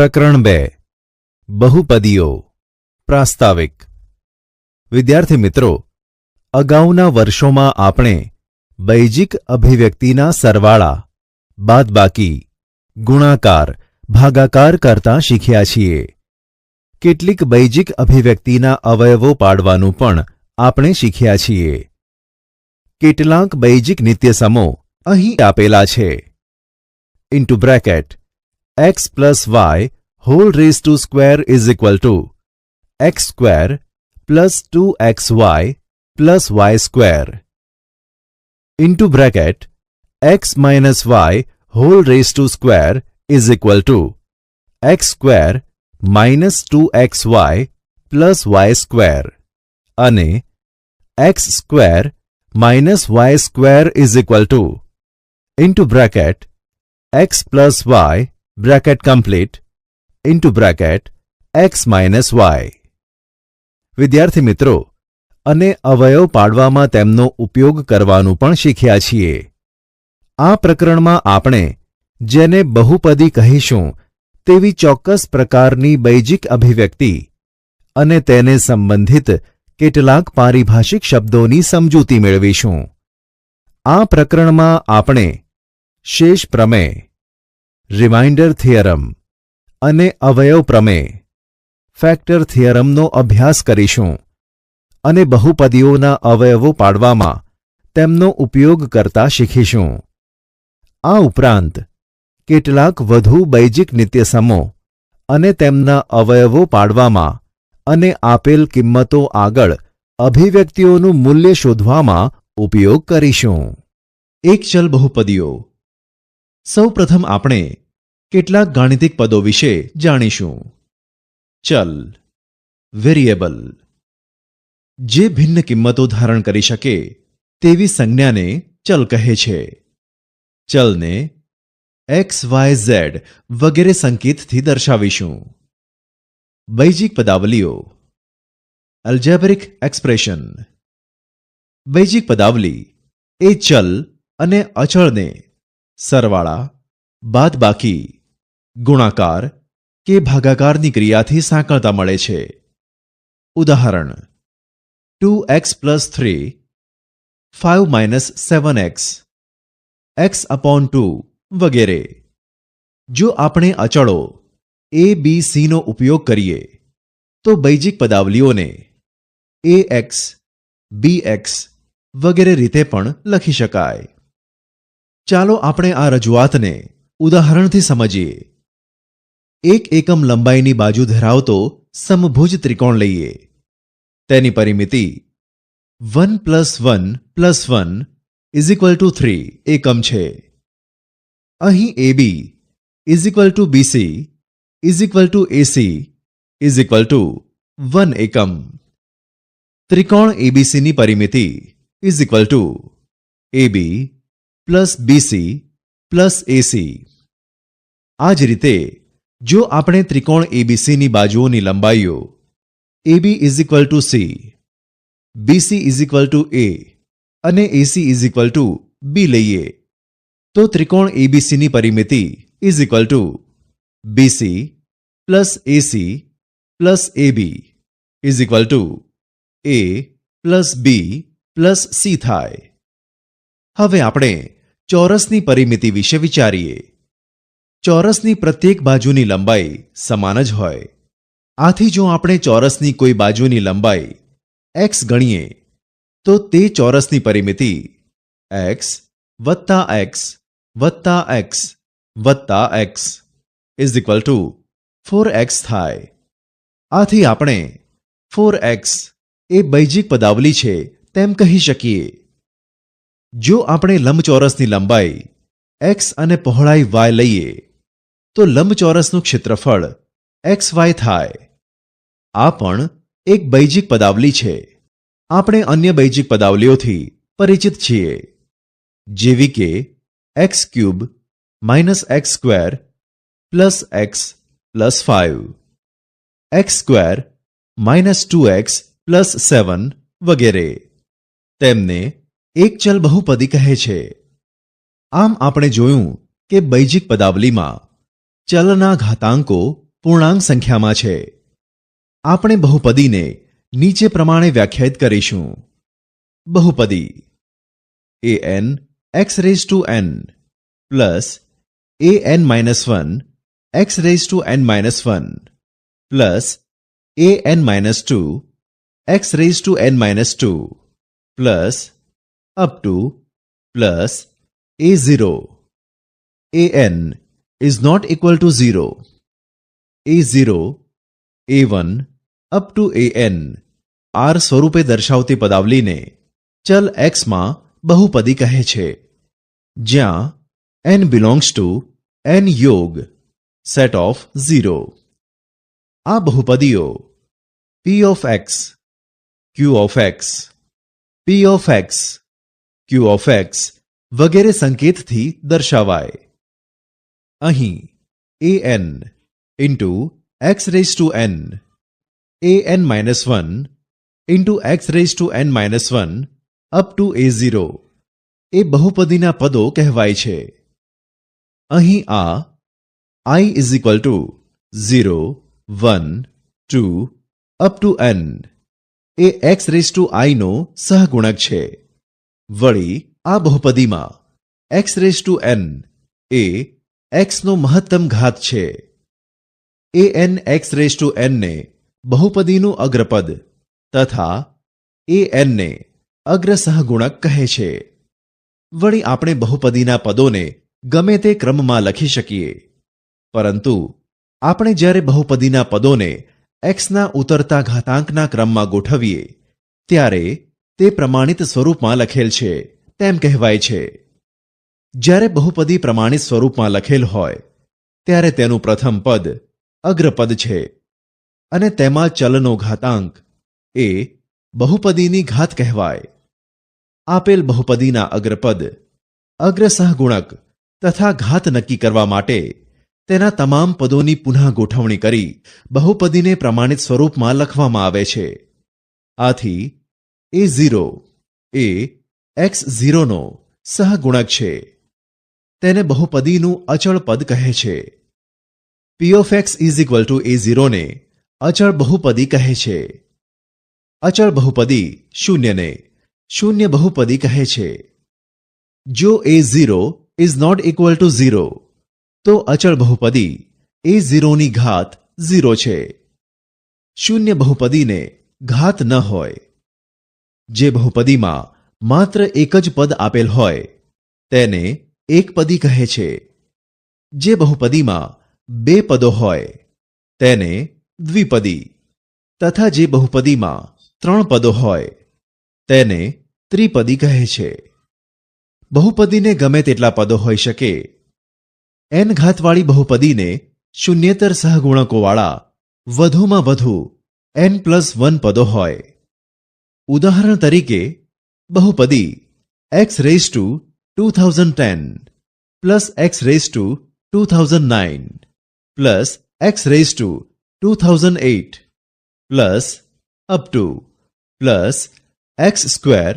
પ્રકરણ 2 બહુપદીઓ પ્રાસ્તાવિક વિદ્યાર્થી મિત્રો, અગાઉના વર્ષોમાં આપણે બૈજિક અભિવ્યક્તિના સરવાળા, બાદબાકી, ગુણાકાર, ભાગાકાર કરતા શીખ્યા છીએ. કેટલીક બૈજિક અભિવ્યક્તિના અવયવો પાડવાનું પણ આપણે શીખ્યા છીએ. કેટલાક બૈજિક નિત્યસમો અહીં આપેલા છે. Into bracket x plus y whole raised to square is equal to x square plus 2xy plus y square. Into bracket x minus y whole raised to square is equal to x square minus 2xy plus y square. અને x square minus y square is equal to into bracket x plus y bracket complete into bracket x minus y. વિદ્યાર્થી મિત્રો, અને અવયવ પાડવામાં તેમનો ઉપયોગ કરવાનું પણ શીખ્યા છીએ. આ પ્રકરણમાં આપણે જેને બહુપદી કહીશું તેવી ચોક્કસ પ્રકારની બૈજિક અભિવ્યક્તિ અને તેને સંબંધિત કેટલાક પારિભાષિક શબ્દોની સમજૂતી મેળવીશું. આ પ્રકરણમાં આપણે શેષ પ્રમેય, રિમાઇન્ડર થિયરમ અને અવયવ પ્રમેય, ફેક્ટર થિયરમનો અભ્યાસ કરીશું અને બહુપદીઓના અવયવો પાડવામાં તેમનો ઉપયોગ કરતા શીખીશું. આ ઉપરાંત કેટલાક વધુ બૈજિક નિત્યસમો અને તેમના અવયવો પાડવામાં અને આપેલ કિંમતો આગળ અભિવ્યક્તિઓનું મૂલ્ય શોધવામાં ઉપયોગ કરીશું. એક ચલ બહુપદીઓ. સૌ પ્રથમ આપણે કેટલાક ગાણિતિક પદો વિશે જાણીશું. ચલ, વેરિયેબલ, જે ભિન્ન કિંમતો ધારણ કરી શકે તેવી સંજ્ઞાને ચલ કહે છે. ચલને x, y, z વગેરે સંકેતથી દર્શાવીશું. બૈજિક પદાવલીઓ. Algebraic expression. બૈજિક પદાવલી એ ચલ અને અચળને સરવાળા, બાદબાકી, ગુણાકાર કે ભાગાકારની ક્રિયાથી સાંકળતા મળે છે. ઉદાહરણ: 2x plus 3, 5 minus 7x, x upon 2 વગેરે. જો આપણે અચળો a, b, c નો ઉપયોગ કરીએ તો બૈજિક પદાવલીઓને ax, bx વગેરે રીતે પણ લખી શકાય. ચાલો આપણે આ રજૂઆતને ઉદાહરણથી સમજીએ. એક એકમ લંબાઈની બાજુ ધરાવતો સમભુજ ત્રિકોણ લઈએ. તેની પરિમિતિ 1 plus 1 plus 1 is equal to 3 એકમ છે. અહીં AB is equal to BC is equal to AC is equal to 1 એકમ. ત્રિકોણ ABCની પરિમિતિ is equal to AB plus BC plus AC. આ જ રીતે જો આપણે ત્રિકોણ ABCની બાજુઓની લંબાઈઓ AB is equal to C, BC is equal to A અને AC is equal to B લઈએ તો ત્રિકોણ ABCની પરિમિતિ is equal to BC plus AC plus AB is equal to A plus B plus C થાય. હવે આપણે ચોરસની પરિમિતિ વિશે વિચારીએ. ચોરસની પ્રત્યેક બાજુની લંબાઈ સમાન જ હોય. આથી જો આપણે ચોરસની કોઈ બાજુની લંબાઈ x ગણીએ તો તે ચોરસની પરિમિતિ x વત્તા x વત્તા x વત્તા x is equal two 4x થાય. આથી આપણે 4x એ બૈજિક પદાવલી છે તેમ કહી શકીએ. જો આપણે લંબચોરસની લંબાઈ x અને પહોળાઈ y લઈએ તો લંબચોરસનું ક્ષેત્રફળ xy થાય. આ પણ એક બૈજિક પદાવલી છે. આપણે અન્ય બૈજિક પદાવલીઓથી પરિચિત છીએ, જેવી કે x³ - x² plus x plus 5, x² - 2x plus 7 વગેરે. તેમને એક ચલ બહુપદી કહે છે. આમ આપણે જોયું કે બૈજિક પદાવલીમાં ચલના ઘાતાંકો પૂર્ણાંક સંખ્યામાં છે. આપણે બહુપદીને નીચે પ્રમાણે વ્યાખ્યાયિત કરીશું. બહુપદી an x raised to n plus an-1 x raised to n-1 plus an-2 x raised to n-2 plus up to plus a0. an is not equal to 0. a0, a1 up to an આર સ્વરૂપે દર્શાવતી પદાવલીને ચલ x માં બહુપદી કહે છે, જ્યાં n belongs to n યોગ સેટ ઓફ 0. આ બહુપદીઓ p of x, q of x, p of x, q of x વગેરે સંકેતથી દર્શાવાય. અહીં an into x raise to n, an-1 into x raise to n-1 up to a0 એ બહુપદીના પદો કહેવાય છે. અહીં આ I is equal to 0, 1, 2 up to n એ x રેઝ ટુ I નો સહગુણક છે. વળી આ બહુપદીમાં x રેઝ ટુ n એ x નો મહત્તમ ઘાત છે. an x raise to n ને બહુપદીનું અગ્રપદ તથા an ને અગ્ર સહગુણક કહે છે. વળી આપણે બહુપદીના પદોને ગમે તે ક્રમમાં લખી શકીએ, પરંતુ આપણે જ્યારે બહુપદીના પદોને xના ઉતરતા ઘાતાંકના ક્રમમાં ગોઠવીએ ત્યારે તે પ્રમાણિત સ્વરૂપમાં લખેલ છે તેમ કહેવાય છે. જ્યારે બહુપદી પ્રમાણિત સ્વરૂપમાં લખેલ હોય ત્યારે તેનું પ્રથમ પદ અગ્રપદ છે અને તેમાં ચલનો ઘાતાંક એ બહુપદીની ઘાત કહેવાય. આપેલ બહુપદીના અગ્રપદ, અગ્ર સહગુણક તથા ઘાત નક્કી કરવા માટે તેના તમામ પદોની પુનઃ ગોઠવણી કરી બહુપદીને પ્રમાણિત સ્વરૂપમાં લખવામાં આવે છે. આથી a0 એ x0 નો સહગુણક છે. તેને બહુપદીનું અચળ પદ કહે છે. p of x is equal two a0 ને અચળ બહુપદી કહે છે. અચળ બહુપદી શૂન્યને શૂન્ય બહુપદી કહે છે. જો a0 is not equal to 0 તો અચળ બહુપદી a0 ની ઘાત 0 છે. શૂન્ય બહુપદીને ઘાત ન હોય. જે બહુપદીમાં માત્ર એક જ પદ આપેલ હોય તેને એકપદી કહે છે. જે બહુપદીમાં બે પદો હોય તેને દ્વિપદી તથા જે બહુપદીમાં ત્રણ પદો હોય તેને ત્રિપદી કહે છે. બહુપદીને ગમે તેટલા પદો હોઈ શકે. n ઘાતવાળી બહુપદીને શૂન્યેતર સહગુણકોવાળા વધુમાં વધુ n+1 પદો હોય. ઉદાહરણ તરીકે બહુપદી x raise to 2010 plus x raise to 2009 plus x raise to 2008 plus up to plus x square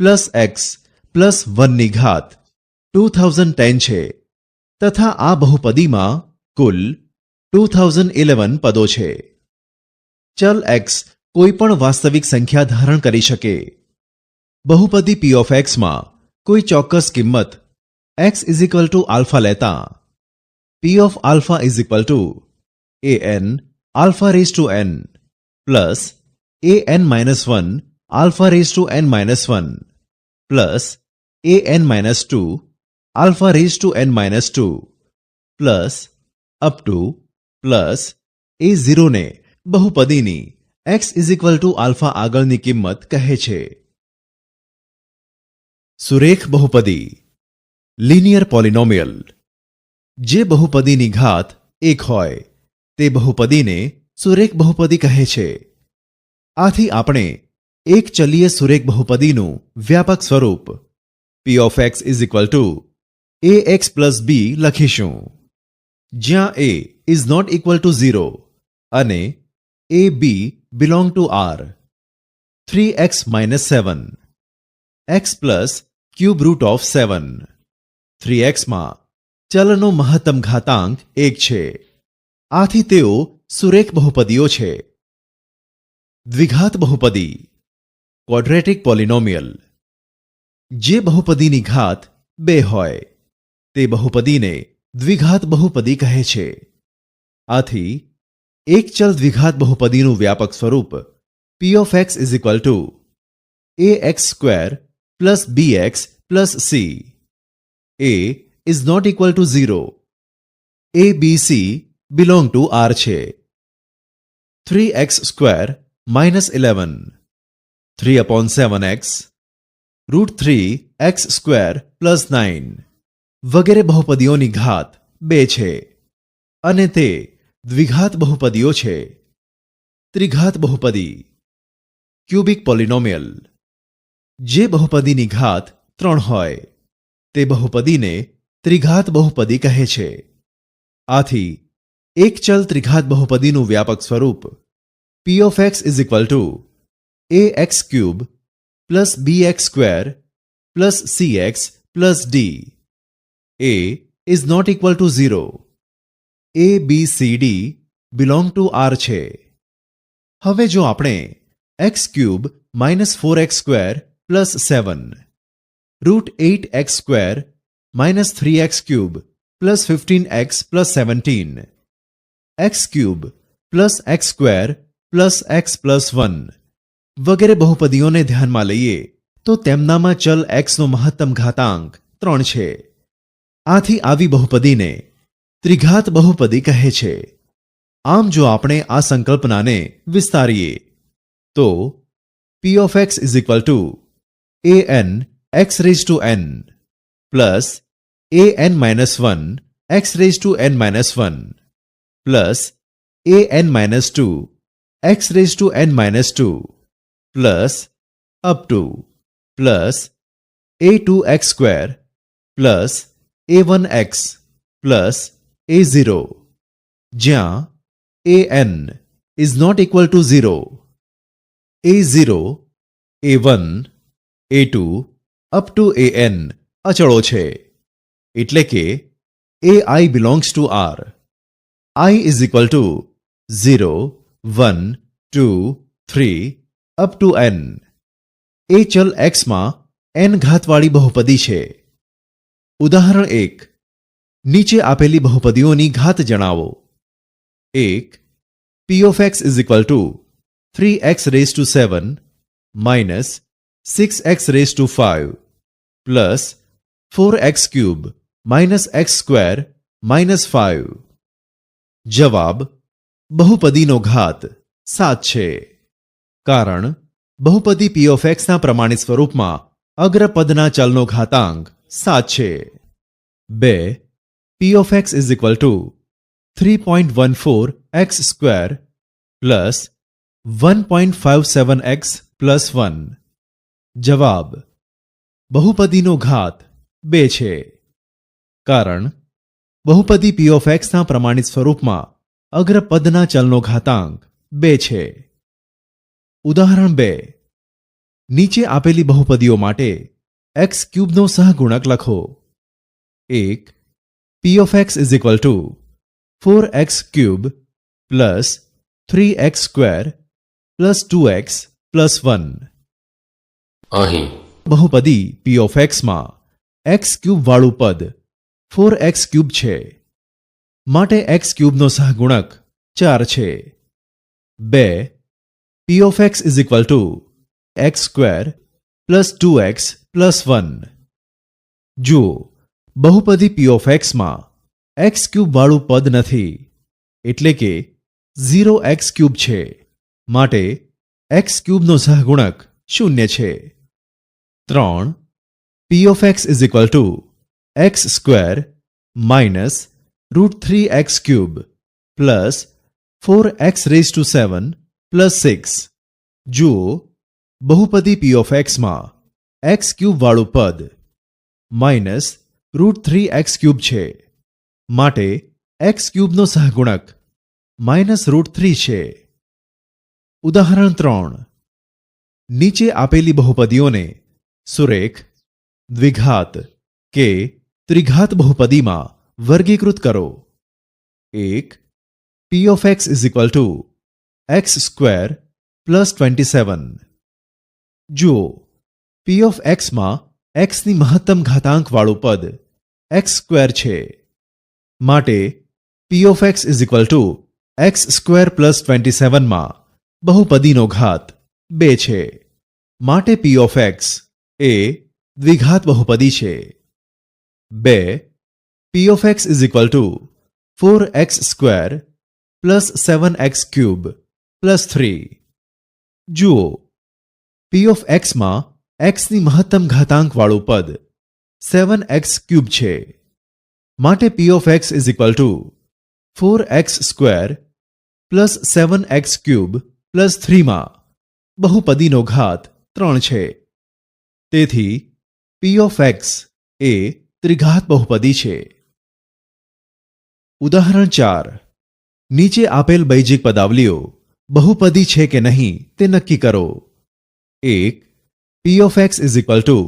plus x plus 1 ની ઘાત 2010 છે તથા આ બહુપદીમાં કુલ 2011 પદો છે. ચલ x કોઈ પણ વાસ્તવિક સંખ્યા ધારણ કરી શકે. બહુપદી p of x માં કોઈ ચોક્કસ કિંમત x is equal to alpha લેતા p of alpha is equal to an alpha raise to n plus an-1 alpha raise to n-1 plus an-2 alpha raise to n-2 plus up to plus a0 ને બહુપદીની x is equal to alpha આગળની કિંમત કહે છે. સુરેખ બહુપદી linear પોલિનોમિયલ. જે બહુપદીની ઘાત 1 હોય તે બહુપદીને સુરેખ બહુપદી કહે છે. આથી આપણે એક ચલીય સુરેખ બહુપદીનું વ્યાપક સ્વરૂપ p of x is equal to ax plus b લખીશું, જ્યાં a is not equal to 0 અને a b belong to r. 3x - 7 x plus cube root of 7. 3x માં ચલનો મહત્તમ ઘાતાંક 1 છે આથી તેઓ સુરેખ બહુપદીઓ છે. દ્વિઘાત બહુપદી ક્વોડ્રેટિક પોલિનોમિયલ. જે બહુપદીની ઘાત 2 હોય તે બહુપદીને દ્વિઘાત બહુપદી કહે છે. આથી એક ચલ દ્વિઘાત બહુપદીનું વ્યાપક સ્વરૂપ p of x is equal to ax square plus bx plus c. a is not equal to 0. a, b, c belong to R છે. 3x square minus 11 3 upon 7x root 3 x square plus 9 વગેરે બહુપદીઓની ઘાત 2 છે અને તે દ્વિઘાત બહુપદીઓ છે. ત્રિઘાત બહુપદી cubic પોલિનોમિયલ. જે બહુપદીની ઘાત 3 હોય તે બહુપદીને ત્રિઘાત બહુપદી કહે છે. આથી એક ચલ ત્રિઘાત બહુપદીનું વ્યાપક સ્વરૂપ p of x is equal to ax cube plus bx square plus cx plus d. a is not equal to 0. a, b, c, d belong to R છે. હવે જો આપણે x cube minus 4x square plus 7 root 8x square minus 3x cube plus 15x plus 17 x cube plus x square plus x plus 1 વગેરે બહુપદીઓને ધ્યાનમાં લઈએ તો તેમનામાં ચલ x નો મહત્તમ ઘાતાંક 3 છે. આથી આવી બહુપદીને ત્રિઘાત બહુપદી કહે છે. આમ જો આપણે આ સંકલ્પનાને વિસ્તારીએ તો p of x is equal to an x raised to n plus an minus 1 x raised to n minus 1 plus an minus 2 x raised to n minus 2 plus up to plus a2x square plus a1x plus a0 જ્યાં an is not equal to 0. a0, a1, a2 up to an અચળો છે એટલે કે ai belongs to R. I is equal to 0, 1, 2, 3 up to n. એ ચલ x માં n ઘાતવાળી બહુપદી છે. ઉદાહરણ 1. નીચે આપેલી બહુપદીઓની ઘાત જણાવો. 1. p of x is equal to 3x raised to 7 minus 6x raised to 5 plus 4x cube minus x square minus 5. જવાબ બહુપદીનો ઘાત 7 છે. કારણ બહુપદી p of x ના પ્રમાણિત સ્વરૂપમાં અગ્રપદના ચલનો ઘાતાંક 7 છે. 2. p of x is equal to 3.14x square plus 1.57x plus 1. જવાબ બહુપદીનો ઘાત 2 છે. કારણ બહુપદી p of x ના પ્રમાણિત સ્વરૂપમાં અગ્રપદના ચલનો ઘાતાંક 2 છે. ઉદાહરણ 2. નીચે આપેલી બહુપદીઓ માટે x ક્યુબનો સહગુણક લખો. 1. p of x is equal to 4x cube plus 3x square plus 2x plus 1. અહીં બહુપદી p of x માં x ક્યુબ વાળું પદ 4x ક્યુબ છે માટે x ક્યુબનો સહગુણક 4 છે. 2. p of x is equal to x square plus 2x plus 1. જુઓ બહુપદી p of x માં x ક્યુબ વાળું પદ નથી એટલે કે 0x ક્યુબ છે માટે x ક્યુબનો સહગુણક 0 છે. 3. p of x is equal to x square minus root 3x cube plus 4x raised to 7 plus 6. જુઓ બહુપદી p of x માં x ક્યુબ વાળું પદ માઇનસ રૂટ 3x ક્યુબ છે માટે x ક્યુબનો સહગુણક માઇનસ રૂટ 3 છે. ઉદાહરણ 3. નીચે આપેલી બહુપદીઓને સુરેખ, દ્વિઘાત કે ત્રિઘાત બહુપદીમાં વર્ગીકૃત કરો. 1. p of x is equal to x square plus 27. જુઓ, p of x માં x ની મહત્તમ ઘાતાંકવાળું પદ x સ્ક્વેર છે. માટે p of x is equal to x square plus 27 માં બહુપદીનો ઘાત 2 છે. માટે p of x એ દ્વિઘાત બહુપદી છે. 2. p of x is equal to 4x square plus 7x cube plus 3. જુઓ, p of x માં x ની મહત્તમ ઘાતાંકવાળું પદ 7x ક્યુબ છે. માટે p of x is equal to 4x square plus 7x cube plus 3 માં બહુપદીનો ઘાત 3 છે. તેથી p of x એ ત્રિઘાત બહુપદી છે. ઉદાહરણ 4. નીચે આપેલ બૈજિક પદાવલીઓ બહુપદી છે કે નહીં તે નક્કી કરો. 1. p of x is equal to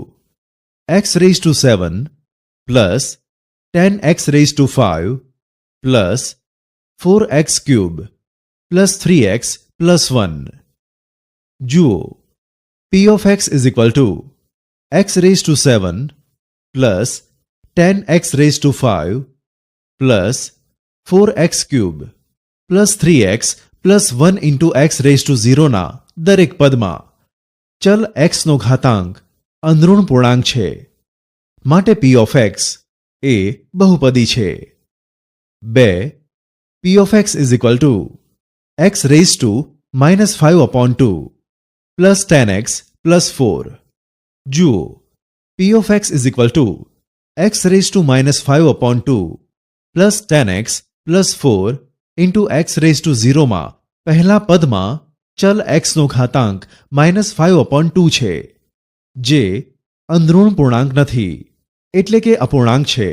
x raised to 7 plus 10x raised to 5 plus 4x cube plus 3x plus 1. જુઓ, p of x is equal to x raised to 7 plus 10x raised to 5 plus 4x cube plus 3x plus 1 into x raised to 0 ના દરેક પદમાં ચલ x નો ઘાતાંક અંદરૂણ પૂર્ણાંક છે. માટે p of x એ બહુપદી છે. 2. p of x is equal to x raised to minus 5 upon 2 plus 10x plus 4. જુઓ, p of x is equal to x raised to minus 5 upon 2 plus 10x plus 4 into x raised to 0 માં પહેલા પદમાં ચલ x નો ઘાતાંક -5 upon 2 છે, જે અંદરૂણ પૂર્ણાંક નથી, એટલે કે અપૂર્ણાંક છે.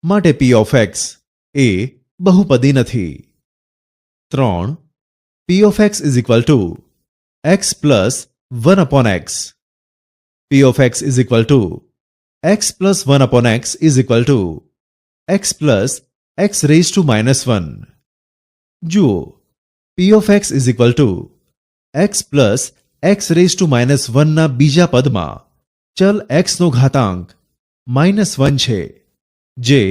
માટે p of x એ બહુપદી નથી. 3. p of x is equal to x plus 1 upon x. p of x is equal to x plus 1 upon x is equal to x plus x raised to minus 1. જુઓ, p of x is equal to x plus x raised to minus 1 ના બીજા પદમાં ચલ x નો ઘાતાંક -1 છે, જે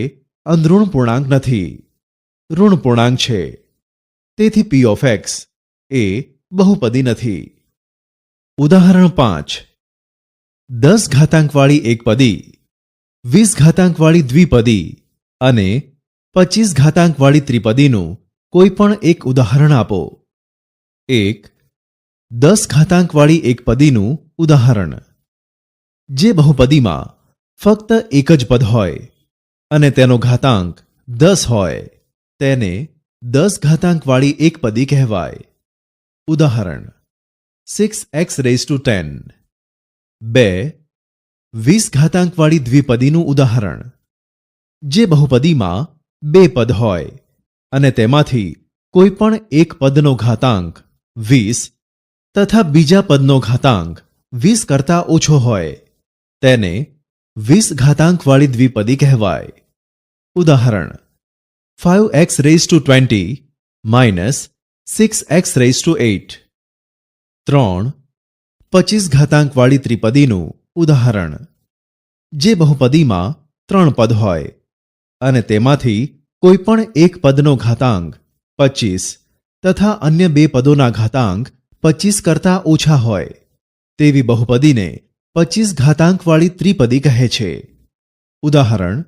અંદરૂણ પૂર્ણાંક નથી, ઋણ પૂર્ણાંક છે. તેથી p of x એ બહુપદી નથી. ઉદાહરણ 5. 10 ઘાતાંકવાળી એકપદી, 20 ઘાતાંકવાળી દ્વિપદી અને 25 ઘાતાંકવાળી ત્રિપદીનું કોઈ પણ એક ઉદાહરણ આપો. 1. 10 ઘાતાંકવાળી એકપદીનું ઉદાહરણ. જે બહુપદીમાં ફક્ત એક જ પદ હોય અને તેનો ઘાતાંક 10 હોય તેને 10 ઘાતાંકવાળી એકપદી કહેવાય. ઉદાહરણ 6x raised to 10. 2. 20 ઘાતાંકવાળી દ્વિપદીનું ઉદાહરણ. જે બહુપદીમાં 2 પદ હોય અને તેમાંથી કોઈ પણ એક પદનો ઘાતાંક 20 તથા બીજા પદનો ઘાતાંક 20 કરતા ઓછો હોય તેને 20 ઘાતાંકવાળી દ્વિપદી કહેવાય. ઉદાહરણ 5x raised to 20 minus 6x raised to 8. 3. 25 ઘાતાંકવાળી ત્રિપદીનું ઉદાહરણ. જે બહુપદીમાં 3 પદ હોય અને તેમાંથી કોઈ પણ એક પદનો ઘાતાંક 25 તથા અન્ય 2 પદોના ઘાતાંક 25 કરતા ઓછા હોય તેવી બહુપદીને 25 ઘાતાંકવાળી ત્રિપદી કહે છે. ઉદાહરણ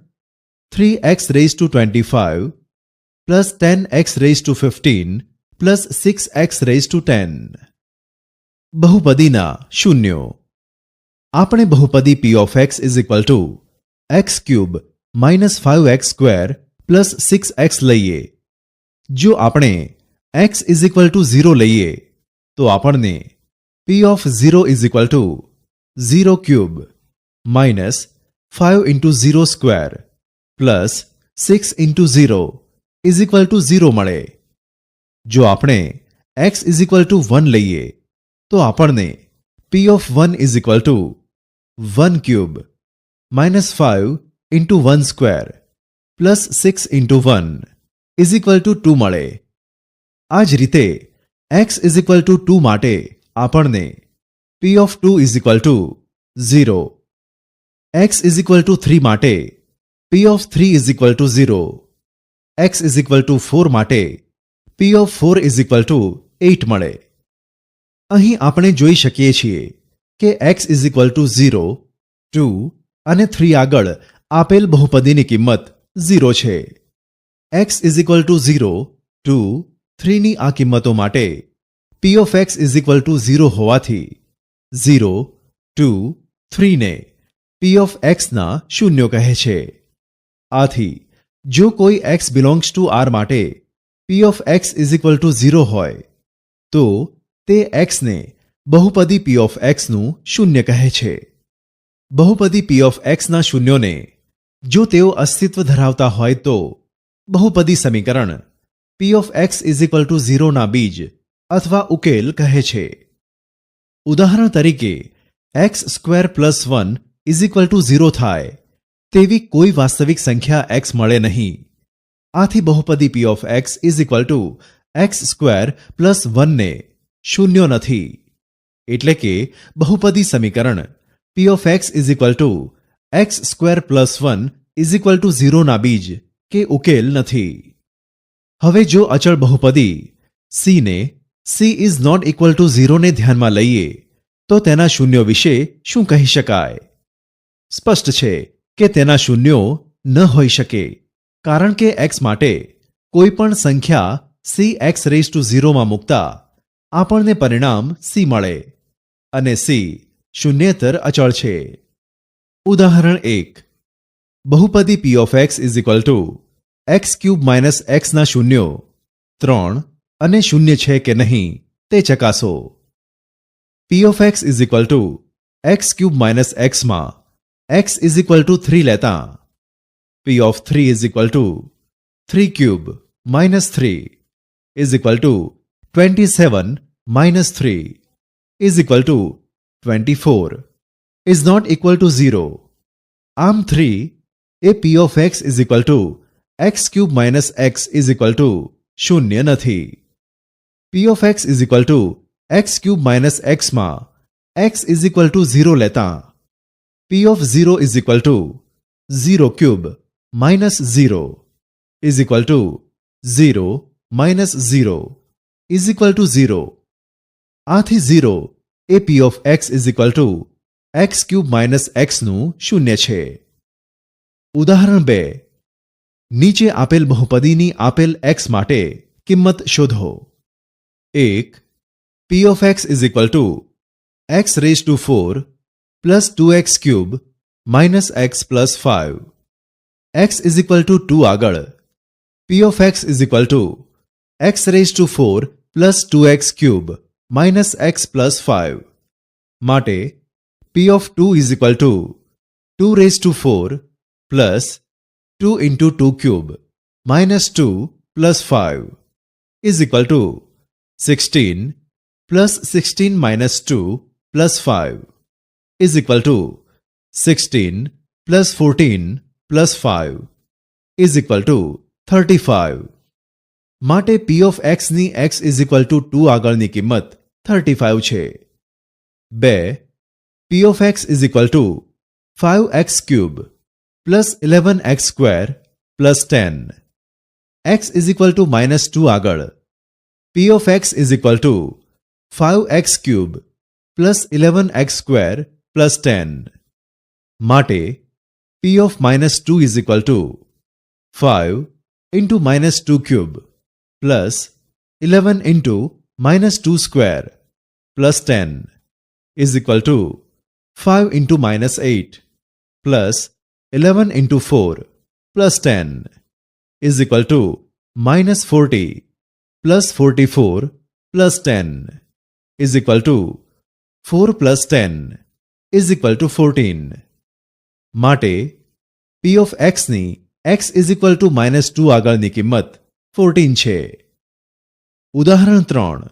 3x raised to 25 plus 10x raised to 15 plus 6x raised to 10. બહુપદીના શૂન્યો. આપણે બહુપદી p of x is equal to x cube minus 5x square plus 6x લઈએ. જો આપણે x is equal to 0 લઈએ તો આપણને p of 0 is equal to 0 cube minus 5 into 0 square plus 6 into 0 is equal to 0 મળે. જો આપણે x is equal to 1 લઈએ તો આપણને p of 1 is equal to 1 cube minus 5 into 1 square plus 6 into 1 is equal to 2 મળે. આ જ રીતે x ઇઝ ઇક્વલ ટુ 2 માટે આપણને p of 2 is equal to 0, x is equal to 3 માટે p of 3 is equal to 0, x is equal to 4 માટે p of 4 is equal two 8 મળે. અહીં આપણે જોઈ શકીએ છીએ કે x ઇઝ ઇક્વલ ટુ 0, 2 અને 3 આગળ આપેલ બહુપદીની કિંમત 0 છે. x ઇઝ ઇક્વલ ટુ 0, 2, 3ની આ કિંમતો માટે p of x is equal to 0 હોવાથી 0, 2, 3 ને p ઓફ x ના શૂન્યો કહે છે. આથી જો કોઈ x બિલોંગ્સ ટુ r માટે p of x is equal to 0 હોય તો તે x ને બહુપદી p ઓફ x નું શૂન્ય કહે છે. બહુપદી p ઓફ x ના શૂન્યોને જો તેઓ અસ્તિત્વ ધરાવતા હોય તો બહુપદી સમીકરણ p of x is equal to 0 ના બીજ અથવા ઉકેલ કહે છે. ઉદાહરણ તરીકે x square plus 1 is equal to 0 થાય તેવી કોઈ વાસ્તવિક સંખ્યા x મળે નહીં. આથી બહુપદી p of x is equal to x square plus 1 ને શૂન્યો નથી. એટલે કે બહુપદી સમીકરણ p of x is equal to x square plus 1 is equal to 0 ના બીજ કે ઉકેલ નથી. હવે જો અચળ બહુપદી c ને c is not equal to 0 ને ધ્યાનમાં લઈએ તો તેના શૂન્યો વિશે શું કહી શકાય? સ્પષ્ટ છે કે તેના શૂન્યો ન હોઈ શકે, કારણ કે x માટે કોઈ પણ સંખ્યા c x રેઝ ટુ 0 માં મૂકતા આપણને પરિણામ c મળે અને c શૂન્યેતર અચળ છે. ઉદાહરણ 1. બહુપદી p of x is equal to x cube minus x ના શૂન્યો 3 અને શૂન્ય છે કે નહીં તે ચકાસો. p of x is equal to x cube minus x માં x ઇઝ ઇક્વલ ટુ 3 લેતા p of 3 is equal to 3 cube minus 3 is equal to 27 minus 3 is equal to 24 is not equal to 0. આમ 3 એ p of x is equal to x cube minus x is equal to શૂન્ય નથી. p of x is equal to x cube minus x માં x is equal to 0 લેતા p of 0 is equal to 0 cube minus 0 is equal to 0 minus 0 is equal to 0. આથી 0 એ p of x is equal to x cube minus x નું શૂન્ય છે. ઉદાહરણ 2. નીચે આપેલ બહુપદીની આપેલ x માટે કિંમત શોધો. 1. p of x is equal to x raise to 4 plus 2x cube minus x plus 5. x is equal to 2 આગળ p of x is equal to x raise to 4 plus 2x cube minus x plus 5 માટે p of 2 is equal to 2 raise to 4 plus 2 into 2 cube minus 2 plus 5 is equal to 16 plus 16 minus 2 plus 5 is equal to 16 plus 14 plus 5 is equal two 35. માટે p of x ની x is equal to 2 આગળની કિંમત 35 છે. 2. p of x is equal to 5x cube plus 11x square plus 10. x is equal to minus 2 આગળ p of x is equal to 5x cube plus 11x square plus 10. માટે p of minus 2 is equal to 5 into minus 2 cube plus 11 into minus 2 square plus 10 is equal to 5 into minus 8 plus 11 into 4 plus 10 is equal to minus 40 plus 44 plus 10 is equal to 4 plus 10 is equal to 14. માટે p of x ની x is equal to minus 2 આગળની કિંમત 14 છે. ઉદાહરણ 3.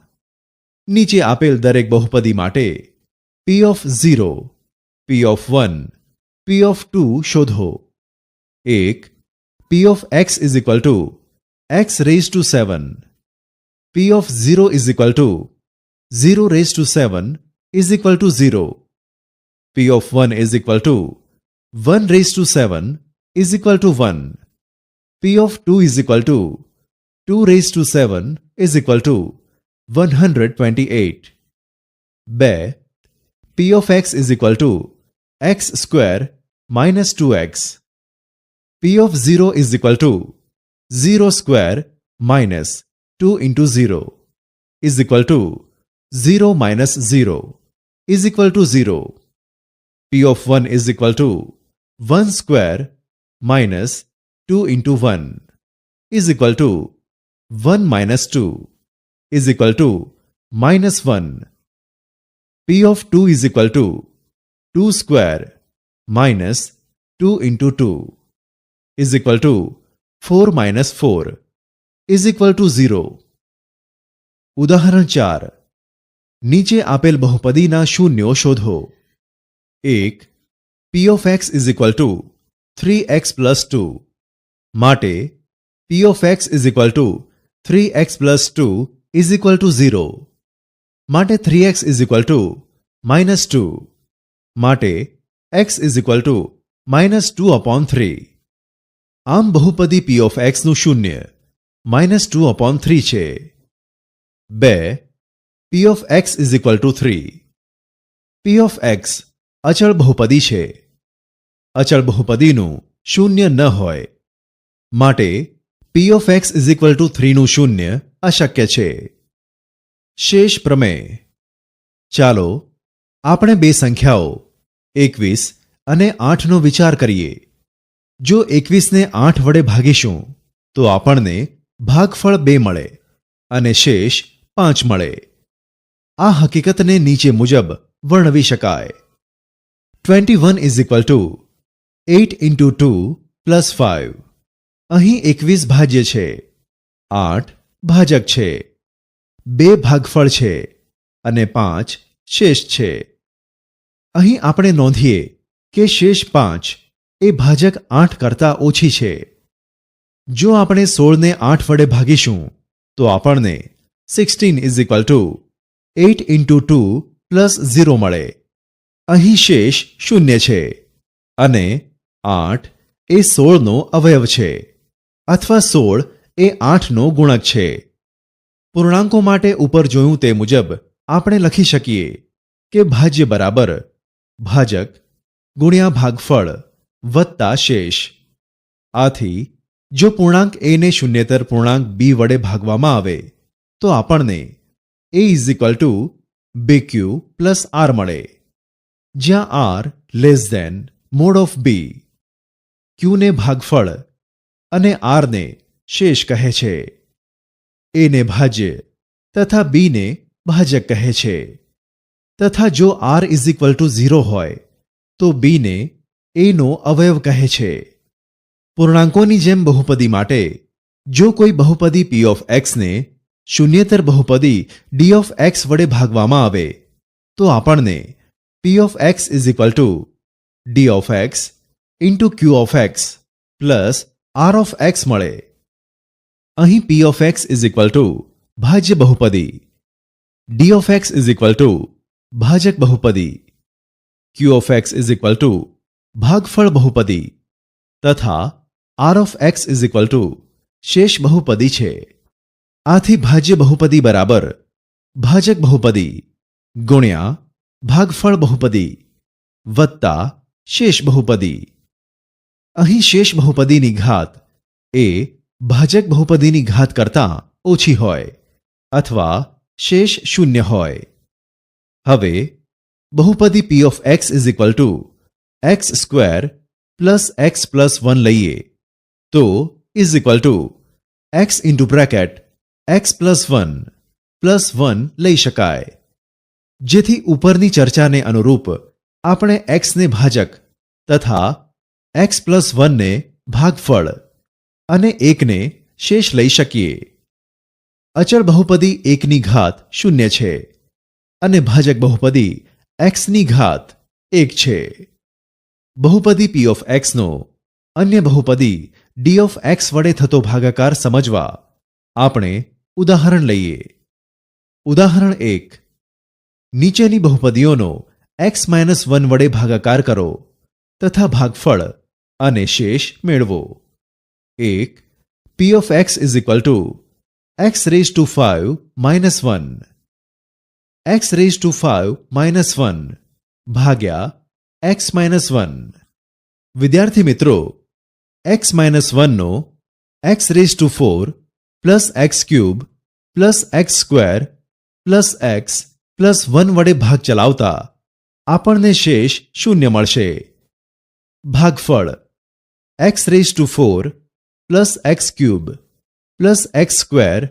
નીચે આપેલ દરેક બહુપદી માટે p of 0, p of 1, p of 2 શોધો. 1. p of x is equal to x raise to 7 P of 0 is equal to 0 raised to 7 is equal to 0. P of 1 is equal to 1 raised to 7 is equal to 1. P of 2 is equal to 2 raised to 7 is equal to 128. 2. P of x is equal to x square minus 2x. P of 0 is equal to 0 square minus 2 into 0 is equal to 0 minus 0 is equal to 0. P of 1 is equal to 1 square minus 2 into 1 is equal to 1 minus 2 is equal to minus 1. P of 2 is equal to 2 square minus 2 into 2 is equal to 4 minus 4 is equal to 0. ઉદાહરણ 4. નીચે આપેલ બહુપદીના શૂન્યો શોધો. 1. P of x is equal to 3x plus 2. માટે P of x is equal to 3x plus 2 is equal to 0. માટે 3x is equal to minus 2. માટે x is equal to minus 2 upon 3. આમ બહુપદી P of x નું શૂન્ય minus 2 upon 3 છે. 2. P of x is equal to 3. P of x અચળ બહુપદી છે. અચળ બહુપદીનું શૂન્ય ન હોય. માટે P of x is equal to 3 નું શૂન્ય અશક્ય છે. શેષ પ્રમેય. ચાલો આપણે બે સંખ્યાઓ 21 અને 8નો વિચાર કરીએ. જો 21ને 8 વડે ભાગીશું તો આપણને ભાગફળ 2 મળે અને શેષ 5 મળે. આ હકીકતને નીચે મુજબ વર્ણવી શકાય. 21 is equal to 8 into 2 plus 5. અહીં 21 ભાજ્ય છે, 8 ભાજક છે, 2 ભાગફળ છે અને 5 શેષ છે. અહીં આપણે નોંધીએ કે શેષ 5 એ ભાજક 8 કરતાં ઓછી છે. જો આપણે 16ને 8 વડે ભાગીશું તો આપણને 16 is equal to 8 into 2 plus 0 મળે. અહીં શેષ શૂન્ય છે અને 8 એ 16નો અવયવ છે અથવા 16 એ 8નો ગુણક છે. પૂર્ણાંકો માટે ઉપર જોયું તે મુજબ આપણે લખી શકીએ કે ભાજ્ય બરાબર ભાજક ગુણ્યા ભાગફળ વત્તા શેષ. આથી જો પૂર્ણાંક a ને શૂન્યેતર પૂર્ણાંક b વડે ભાગવામાં આવે તો આપણને a is equal to bq plus r મળે, જ્યાં r less than mod of b. q ને ભાગફળ અને r ને શેષ કહે છે. a ને ભાજ્ય તથા b ને ભાજક કહે છે. તથા જો r is equal to 0 હોય તો b ને a નો અવયવ કહે છે. પૂર્ણાંકોની જેમ બહુપદી માટે જો કોઈ બહુપદી p of x ને શૂન્યેતર બહુપદી d of x વડે ભાગવામાં આવે તો આપણને p of x is equal to d of x into q of x plus r of x મળે. અહીં p of x is equal to ભાજ્ય બહુપદી, d of x is equal to ભાજક બહુપદી, q of x is equal to ભાગફળ બહુપદી તથા r of x is equal to શેષ બહુપદી છે. આથી ભાજ્ય બહુપદી બરાબર ભાજક બહુપદી ગુણ્યા ભાગફળ બહુપદી વત્તા શેષ બહુપદી. અહીં શેષ બહુપદીની ઘાત એ ભાજક બહુપદીની ઘાત કરતાં ઓછી હોય અથવા શેષ શૂન્ય હોય. હવે બહુપદી p of x is equal to x square plus x plus 1 લઈએ તો is equal to x into bracket x plus 1 લઈ શકાય. જેથી ઉપરની ચર્ચાને અનુરૂપ આપણે x ને ભાજક તથા x plus 1 ને ભાગફળ અને 1 ને શેષ લઈ શકીએ. અચળ બહુપદી 1 ની ઘાત શૂન્ય છે અને ભાજક બહુપદી x ની ઘાત 1 છે. બહુપદી p of x નો અન્ય બહુપદી d of x વડે થતો ભાગાકાર સમજવા આપણે ઉદાહરણ લઈએ. ઉદાહરણ 1. નીચેની બહુપદીઓનો x-1 વડે ભાગાકાર કરો તથા ભાગફળ અને શેષ મેળવો. 1. p of x is equal to x raised to 5 minus 1. x raised to 5 minus 1 ભાગ્યા x minus 1. વિદ્યાર્થી મિત્રો, x minus 1 no x raised to 4 plus x cube plus x square plus x plus 1 વડે ભાગ ચલાવતા આપણને શેષ શૂન્ય મળશે. ભાગફળ x raised to 4 plus x cube plus x square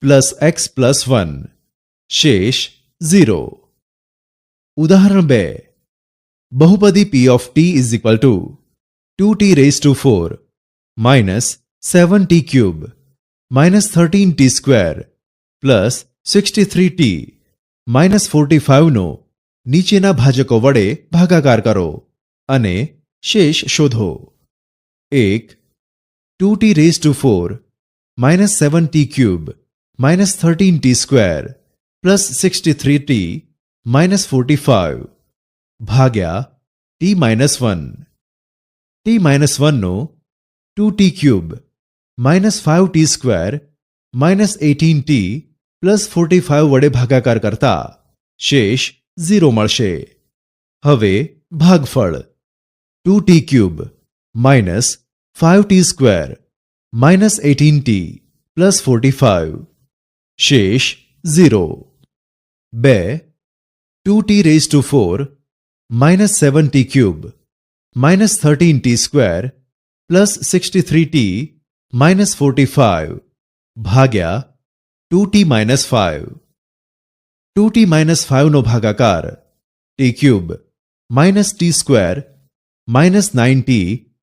plus x plus 1 શેષ 0. ઉદાહરણ 2. બહુપદી p of t is equal to 2t raised to 4 minus 7t cube minus 13t square plus 63t minus 45 નો નીચેના ભાજકો વડે ભાગાકાર કરો અને શેષ શોધો. 1. 2t raised to 4 minus 7t cube minus 13t square plus 63t minus 45 ભાગ્યા t minus 1. t minus 1 નો 2t cube minus 5t square minus 18t plus 45 વડે ભાગાકાર કરતા શેષ 0 મળશે. હવે ભાગફળ 2t cube minus 5t square minus 18t plus 45 શેષ 0. 2. 2t raised to 4 minus 7t cube minus 13t square plus 63t minus 45 ભાગ્યા 2t minus 5. 2t minus 5 નો ભાગાકાર t cube minus t square minus 9t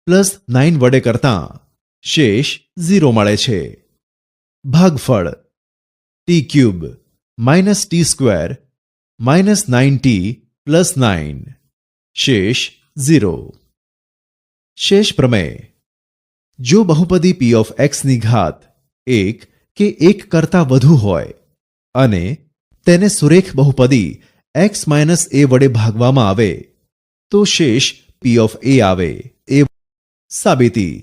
plus 9 વડે કરતાં શેષ 0 મળે છે. ભાગફળ t cube minus t square minus 9t plus 9 શેષ 0. શેષ પ્રમેય. જો બહુપદી p of x ની ઘાત 1 કે 1 કરતાં વધુ હોય અને તેને સુરેખ બહુપદી x minus a વડે ભાગવામાં આવે તો શેષ p of a આવે. એ સાબિતી.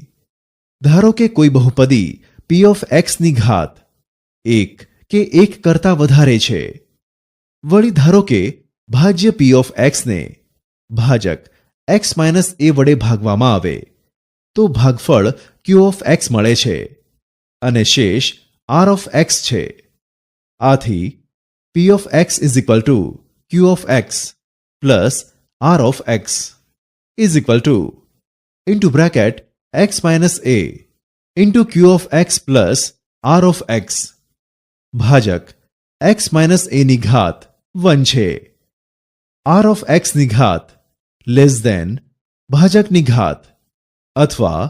ધારો કે કોઈ બહુપદી p of x ની ઘાત 1 કે 1 કરતાં વધારે છે. વળી ધારો કે ભાજ્ય p of x ને ભાજક x minus a વડે ભાગવામાં આવે તો ભાગફળ q of x મળે છે અને શેષ r of x છે. આથી p of x is equal to q of x plus r of x is equal to into bracket x minus a into q of x plus r of x ભાજક x minus a ની ઘાત 1 છે. r of x ની ઘાત less than ભાજકની ઘાત અથવા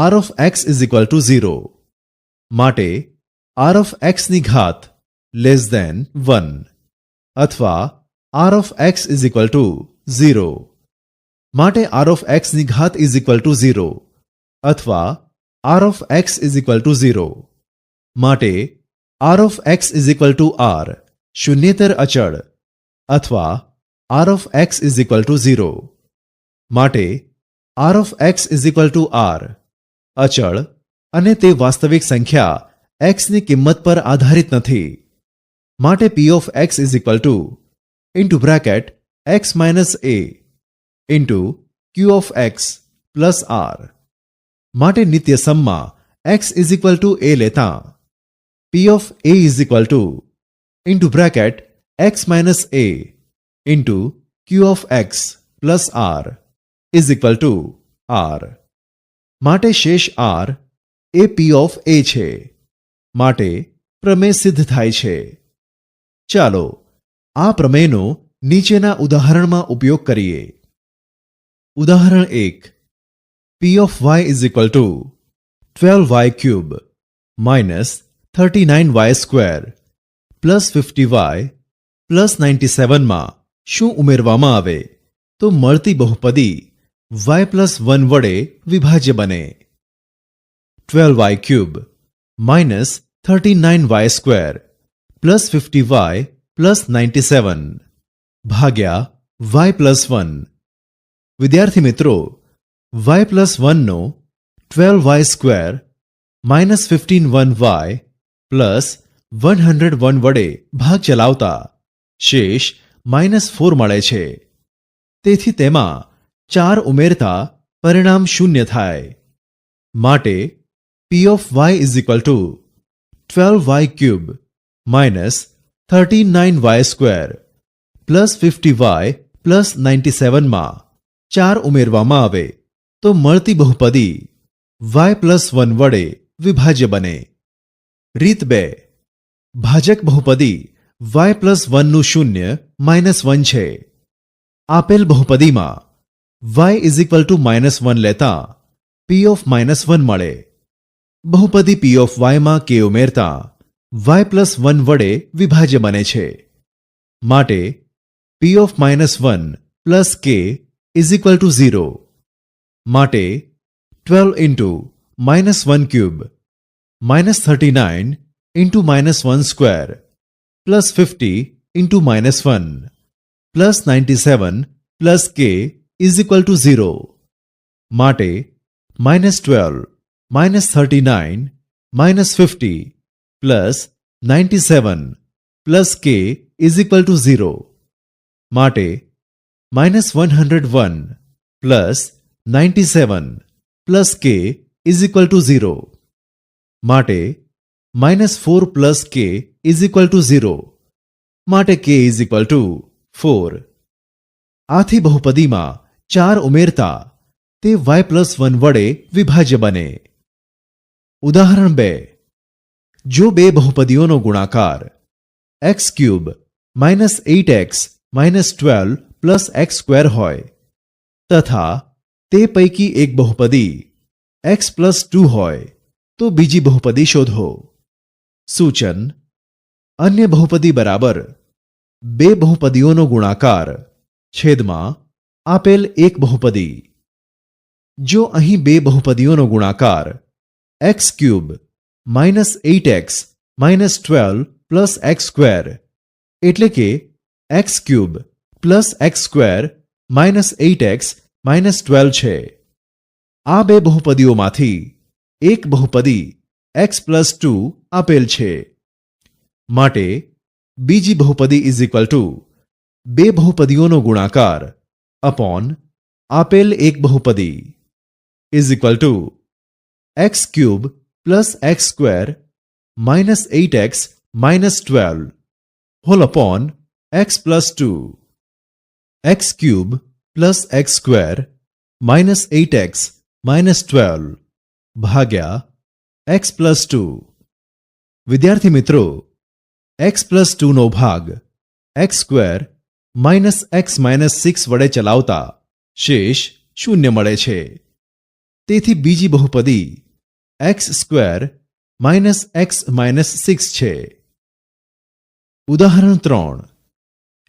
r of x is equal to 0 માટે r of x ની ઘાત લેસ ધેન 1 અથવા r of x is equal to 0 માટે r of x ની ઘાત is equal to 0 અથવા r of x is equal to 0 માટે r of x is equal to r શૂન્યેતર અચળ અથવા r of x is equal to 0 માટે r of x is equal to r અચળ અને તે વાસ્તવિક સંખ્યા x ની કિંમત પર આધારિત નથી. માટે p of x is equal to into bracket x minus a into q of x plus r માટે નિત્ય સમમાં x is equal to a લેતા p of a is equal to into bracket x minus a into q of x plus r is equal to r માટે શેષ r A p of a છે. માટે પ્રમેય સિદ્ધ થાય છે. ચાલો આ પ્રમેયનો નીચેના ઉદાહરણમાં ઉપયોગ કરીએ. ઉદાહરણ 1. p of y is equal to 12y cube minus 39y square plus 50y plus 97 માં શું ઉમેરવામાં આવે તો મળતી બહુપદી y plus 1 વડે વિભાજ્ય બને. 12y cube minus 39y² plus 50y plus 97 ભાગ્યા y પ્લસ 1. વિદ્યાર્થી મિત્રો, y પ્લસ 1નો 12y² માઇનસ 15 પ્લસ 101 વડે ભાગ ચલાવતા શેષ -4 મળે છે. તેથી તેમાં 4 ઉમેરતા પરિણામ 0 થાય. માટે p of y is equal two 12y³ minus 39y² plus 50y plus 97 માં 4 ઉમેરવામાં આવે તો મળતી બહુપદી y પ્લસ 1 વડે વિભાજ્ય બને. રીત 2. ભાજક બહુપદી y પ્લસ 1નું શૂન્ય -1 છે. આપેલ બહુપદીમાં y ઇઝ ઇક્વલ ટુ -1 લેતા p ઓફ -1 મળે. બહુપદી p ઓફ y માં k ઉમેરતા y પ્લસ 1 વડે વિભાજ્ય બને છે. માટે p of -1 plus k is equal to 0. માટે 12 into -1³ -39 into -1² plus 50 into -1 plus 97 plus k is equal to 0. માટે -12 -39 -50 plus 97 plus k is equal to 0. માટે -101 plus 97 plus k is equal to 0. માટે -4 plus k is equal to 0. માટે k is equal to 4. આથી બહુપદીમાં 4 ઉમેરતા તે y plus 1 વડે વિભાજ્ય બને. ઉદાહરણ 2. જો બે બહુપદીઓનો ગુણાકાર x³ minus 8x minus 12 plus x² હોય તથા તે પૈકી એક બહુપદી x પ્લસ 2 હોય તો બીજી બહુપદી શોધો. સૂચન: અન્ય બહુપદી બરાબર બે બહુપદીઓનો ગુણાકાર છેદમાં આપેલ એક બહુપદી. જો અહીં બે બહુપદીઓનો ગુણાકાર x³ minus 8x minus 12 plus x² એટલે કે x³ plus x² minus 8x minus 12 છે. આ બે બહુપદીઓમાંથી એક બહુપદી x પ્લસ 2 આપેલ છે. માટે બીજી બહુપદી ઇઝ ઇક્વલ ટુ બે બહુપદીઓનો ગુણાકાર અપોન આપેલ એક બહુપદી is equal to x³ plus x² minus 8x minus 12 whole upon x plus 2. x³ plus x² minus 8x minus 12 ભાગ્યા x પ્લસ 2. વિદ્યાર્થી મિત્રો, x પ્લસ 2 નો ભાગ x² માઇનસ x માઇનસ 6 વડે ચલાવતા શેષ 0 મળે છે. તેથી બીજી બહુપદી x² માઇનસ x માઇનસ 6 છે. ઉદાહરણ 3.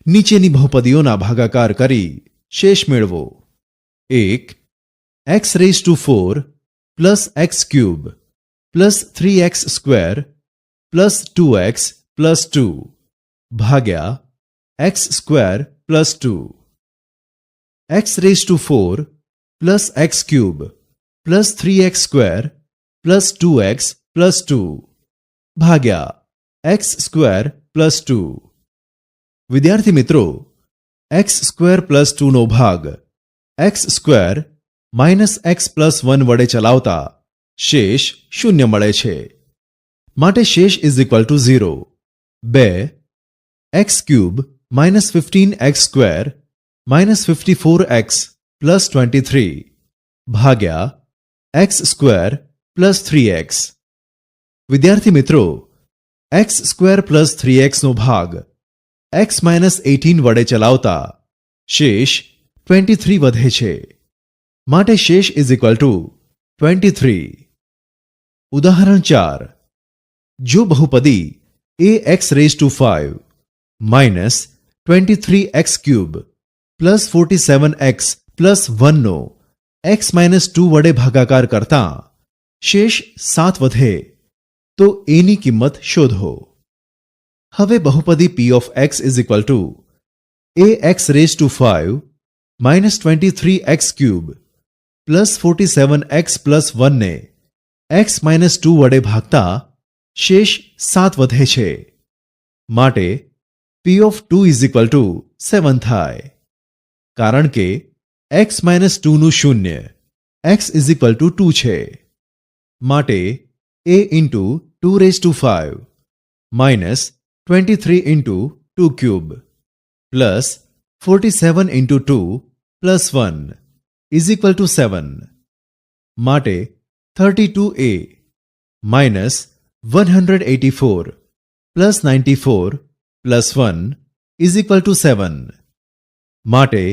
નીચેની બહુપદીઓના ભાગાકાર કરી શેષ મેળવો. 1. x⁴ plus x³ plus 3x² plus 2x plus 2 ભાગ્યા x² plus 2. x⁴ plus x³ plus 3x² plus 2x plus 2 ભાગ્યા x² પ્લસ 2. વિદ્યાર્થી મિત્રો, x² પ્લસ 2 નો ભાગ x² માઇનસ x પ્લસ 1 વડે ચલાવતા શેષ 0 મળે છે. માટે શેષ is equal to 0. 2. x³ minus 15x² minus 54x plus 23 ભાગ્યા x² પ્લસ 3x. વિદ્યાર્થી મિત્રો, x² પ્લસ 3x નો ભાગ x માઇનસ 18 વડે ચલાવતા શેષ 23 વધે છે. માટે શેષ ઇઝ ઇક્વલ ટુ 23. ઉદાહરણ 4. જો બહુપદી ax⁵ minus 23x³ plus 47x plus 1 નો x માઇનસ 2 વડે ભાગાકાર કરતા શેષ 7 વધે તો એની કિંમત શોધો. હવે બહુપદી p of x is equal to ax raise to 5 minus 23x cube plus 47x plus 1 ને x માઇનસ 2 વડે ભાગતા શેષ 7 વધે છે. માટે p of 2 is equal to 7 થાય. કારણ કે x માઇનસ 2 નું શૂન્ય x ઇઝ ઇક્વલ ટુ 2 છે. માટે a into 2 raise to 5 minus 23 into 2 cube plus 47 into 2 plus 1 is equal to 7. માટે 32a minus 184 plus 94 plus 1 is equal to 7. માટે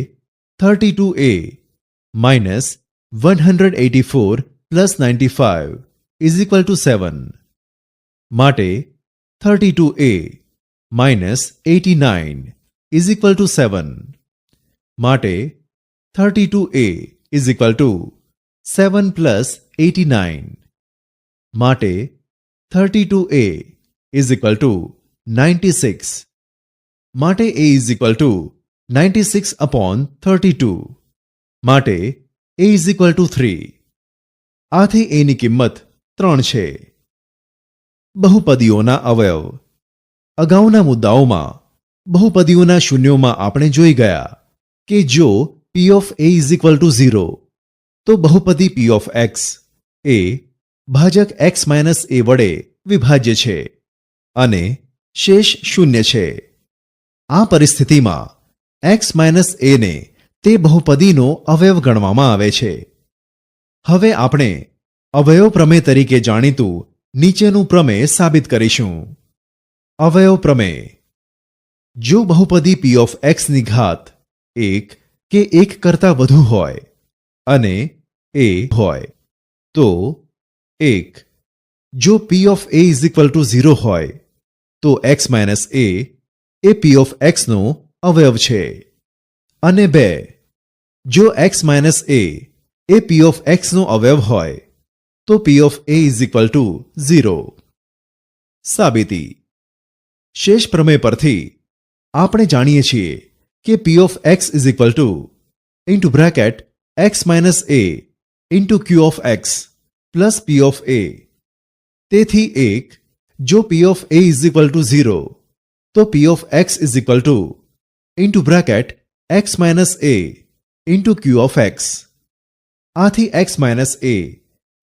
32a minus 184 plus 95 is equal to 7. માટે 32a minus 89 is equal to 7. માટે 32a is equal to 7 plus 89. માટે 32a is equal two 96. માટે a is equal two 96 upon 32. માટે a is equal to 3. આથી એની કિંમત 3 છે. બહુપદીઓના અવયવ. અગાઉના મુદ્દાઓમાં બહુપદીઓના શૂન્યોમાં આપણે જોઈ ગયા કે જો p of a is equal to 0 તો બહુપદી p of x એ ભાજક x માઇનસ a વડે વિભાજ્ય છે અને શેષ શૂન્ય છે. આ પરિસ્થિતિમાં x માઇનસ a ને તે બહુપદીનો અવયવ ગણવામાં આવે છે. હવે આપણે અવયવ પ્રમેય તરીકે જાણીતું નીચેનું પ્રમેય સાબિત કરીશું. અવયવ પ્રમેય. જો બહુપદી p of x ની ઘાત 1 કે 1 કરતાં વધુ હોય અને a હોય તો 1. જો p of a is equal to 0 હોય તો x minus a A p of x નો અવયવ છે. અને 2. જો x minus a A p of x નો અવયવ હોય તો p of a is equal to 0. સાબિતી. શેષ પ્રમેય પરથી આપણે જાણીએ છીએ કે p of x is equal to into bracket x minus a into q of x plus p of a. તેથી 1. જો p of a is equal to 0 તો p of x is equal to into bracket x minus a into q of x. આથી x minus a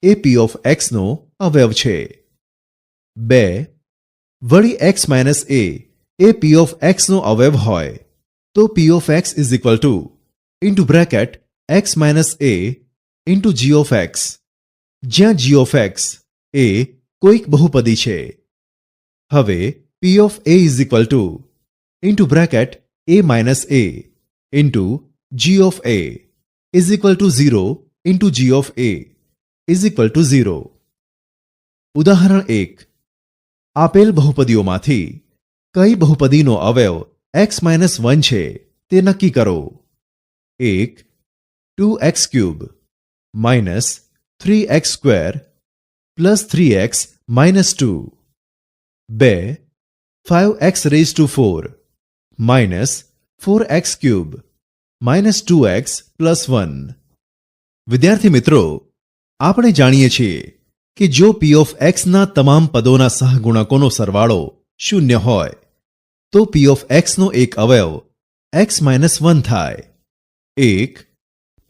A p of x નો અવયવ છે. 2. વળી x minus a A p of x નો અવયવ હોય તો p of x is equal to into bracket x minus a into g of x, જ્યાં g of x એ કોઈક બહુપદી છે. હવે p of a is equal to into bracket a minus a into g of a is equal to 0 into g of a is equal to 0. ઉદાહરણ 1. આપેલ બહુપદીઓમાંથી કઈ બહુપદીનો અવયવ x minus 1 છે તે નક્કી કરો. 1. 2x cube minus 3x square plus 3x minus 2. 2. 5x raise to 4 minus 4x cube minus 2x plus 1. વિદ્યાર્થી મિત્રો, આપણે જાણીએ છીએ કે જો p of x ના તમામ પદોના સહગુણકોનો સરવાળો શૂન્ય હોય તો p of x નો એક અવયવ x માઇનસ 1 થાય. 1.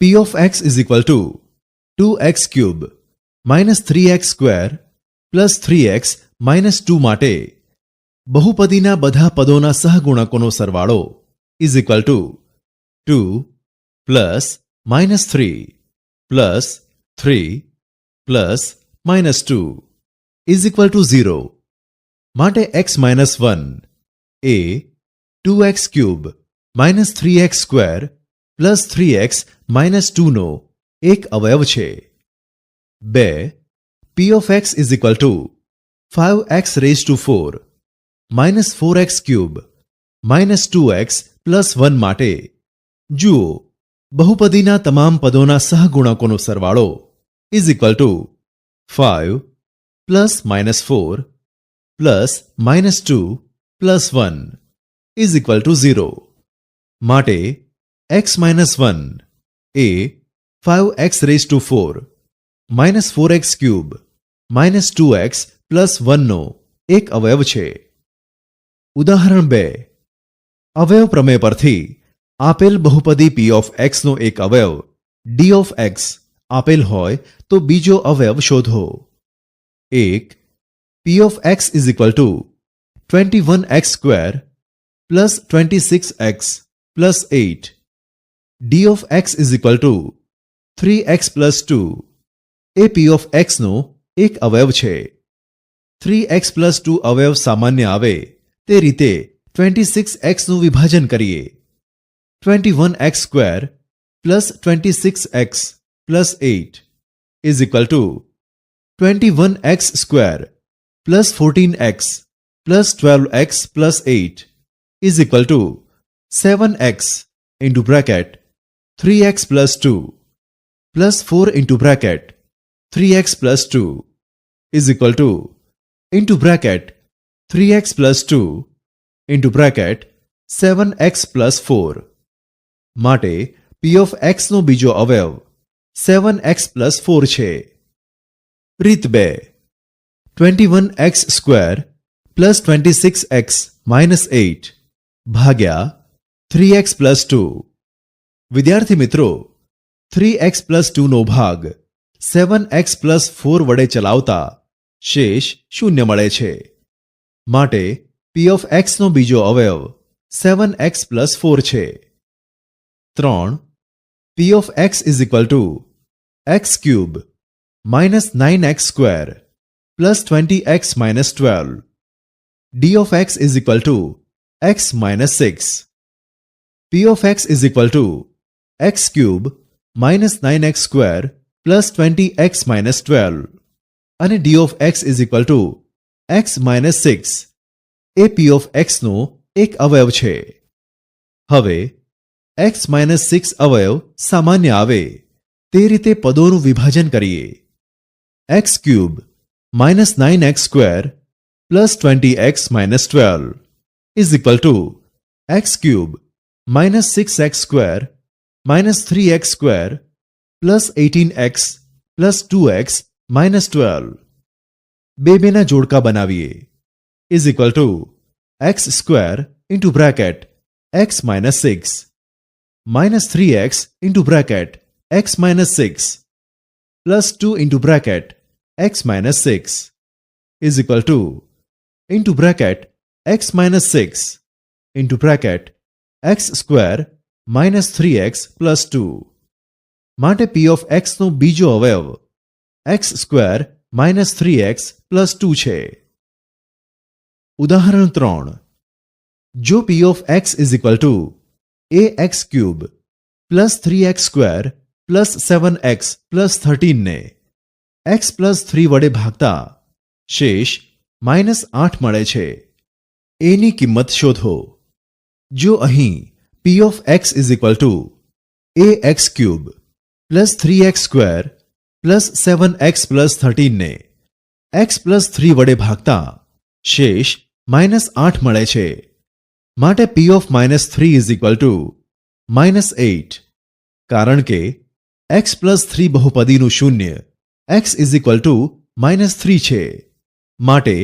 p of x is equal to 2x cube minus 3x square plus 3x minus 2 માટે બહુપદીના બધા પદોના સહગુણકોનો સરવાળો is equal to 2 plus minus 3 plus 3 plus minus 2 is equal to 0. માટે x માઇનસ 1 એ 2x cube minus 3x square plus 3x minus 2 નો એક અવયવ છે. 2. p of x is equal to 5x raise to 4 minus 4x cube minus 2x plus 1 માટે જુઓ બહુપદીના તમામ પદોના સહગુણકોનો સરવાળો is equal to 5 plus -4 plus -2 plus 1 is equal to 0. માટે x-1 એ 5x⁴ -4x³ -2x પ્લસ 1 નો એક અવયવ છે. ઉદાહરણ 2. અવયવ પ્રમેય પરથી આપેલ બહુપદી p of x નો એક અવયવ d of x આપેલ હોય તો બીજો અવયવ શોધો. 1. p of x is equal to 21x² plus 26x plus 8. d of x is equal to 3x plus 2 A p of x નો એક અવયવ છે. 3x plus 2 અવયવ સામાન્ય આવે તે રીતે 26x નું વિભાજન કરીએ. 21x² plus 26x plus 8 is equal to 21x² plus 14x plus 12x plus 8 is equal to 7x into bracket 3x plus 2 plus 4 into bracket 3x plus 2 is equal to into bracket 3x plus 2 into bracket 7x plus 4. માટે p of x નો બીજો અવયવ 7x plus 4 છે. રીત 2. 21x² plus 26x minus 8 ભાગ્યા 3x plus 2. વિદ્યાર્થી મિત્રો, 3x plus 2 નો ભાગ 7x plus 4 વડે ચલાવતા શેષ શૂન્ય મળે છે. માટે p of x નો બીજો અવયવ 7x plus 4 છે. 3. p of x is equal to x³ minus 9x² plus 20x minus 12. d of x is equal to x minus 6. p of x is equal to x³ minus 9x² plus 20x minus 12 અને d of x is equal to x minus 6 A p of x નો એક અવયવ છે. હવે x minus 6 અવયવ સામાન્ય આવે તે રીતે પદોનું વિભાજન કરીએ. x³ minus 9x² plus 20x minus 12 is equal to x³ minus 6x² minus 3x² plus 18x plus 2x minus 12. બેના જોડકા બનાવીએ. is equal to x² into bracket x minus 6 minus 3x into bracket x minus 6 plus 2 into bracket x minus 6 is equal to into bracket x minus 6 into bracket x² minus 3x plus 2. માટે p of x નો બીજો અવયવ x² minus 3x plus 2 છે. ઉદાહરણ 3. જો p of x is equal to ax³ plus 3x² plus 7x plus 13 ને x plus 3 વડે ભાગતા શેષ -8 મળે છે. એની કિંમત શોધો. જો અહીં p of x is equal to ax³ plus 3x² plus 7x plus 13 ને x plus 3 વડે ભાગતા શેષ -8 મળે છે. માટે p of -3 is equal to -8. કારણ કે x plus 3 બહુપદીનું શૂન્ય x is equal to -3 છે. માટે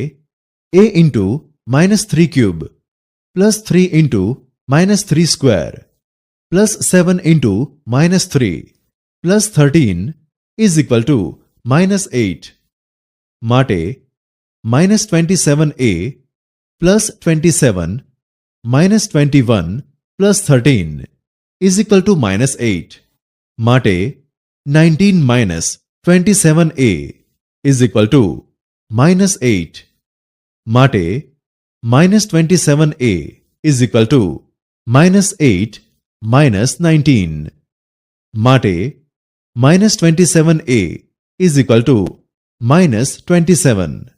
a into -3³ plus 3 into -3² plus 7 into -3 plus 13 is equal to -8. માટે -27a plus 27 minus 21 plus 13 is equal to -8. માટે 19 minus 27a is equal to -8. માટે -27a is equal to -8 minus 19. માટે -27a is equal to -27.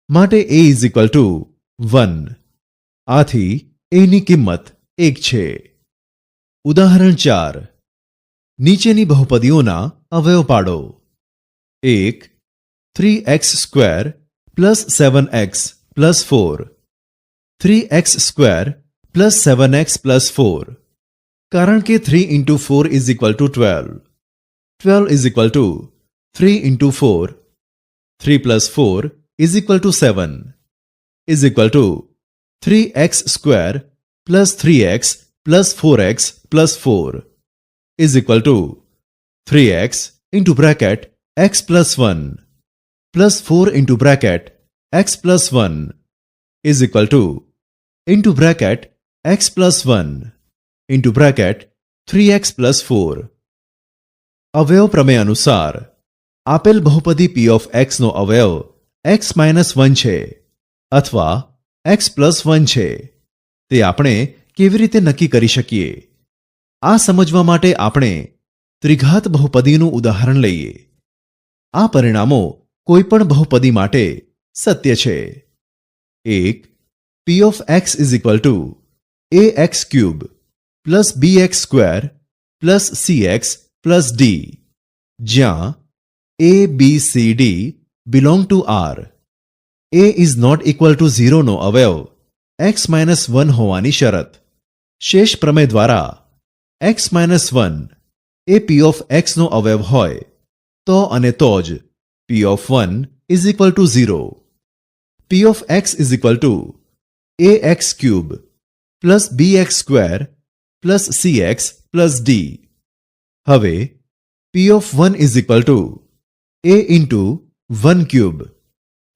માટે a is equal to 1. આથી એની કિંમત 1 છે. ઉદાહરણ 4. નીચેની બહુપદીઓના અવયવ પાડો. 1. 3x square plus 7x plus 4 3x square plus 7x plus 4 કારણ કે 3 into 4 is equal to 12 12 is equal to 3 into 4 3 plus 4 is equal to 7 is equal to 3x square plus 3x plus 4x plus 4 is equal to 3x into bracket x plus 1 plus 4 into bracket x plus 1 is equal to into bracket x plus 1 into bracket 3x plus 4. અવયવ પ્રમેય અનુસાર આપેલ બહુપદી p of x નો અવયવ x minus 1 છે અથવા x plus 1 છે તે આપણે કેવી રીતે નક્કી કરી શકીએ? આ સમજવા માટે આપણે ત્રિઘાત બહુપદીનું ઉદાહરણ લઈએ. આ પરિણામો કોઈપણ બહુપદી માટે સત્ય છે. 1. p of x is equal to ax cube plus bx square plus cx plus d, જ્યાં a, b, c, d belong to R. a is not equal to 0 નો અવયવ x minus 1 હોવાની શરત. શેષ પ્રમેય દ્વારા x minus 1 A p of x નો અવયવ હોય તો અને તો જ p of 1 is equal to 0. p of x is equal to ax cube plus bx square plus cx plus d. હવે p of 1 is equal to a into 1 cube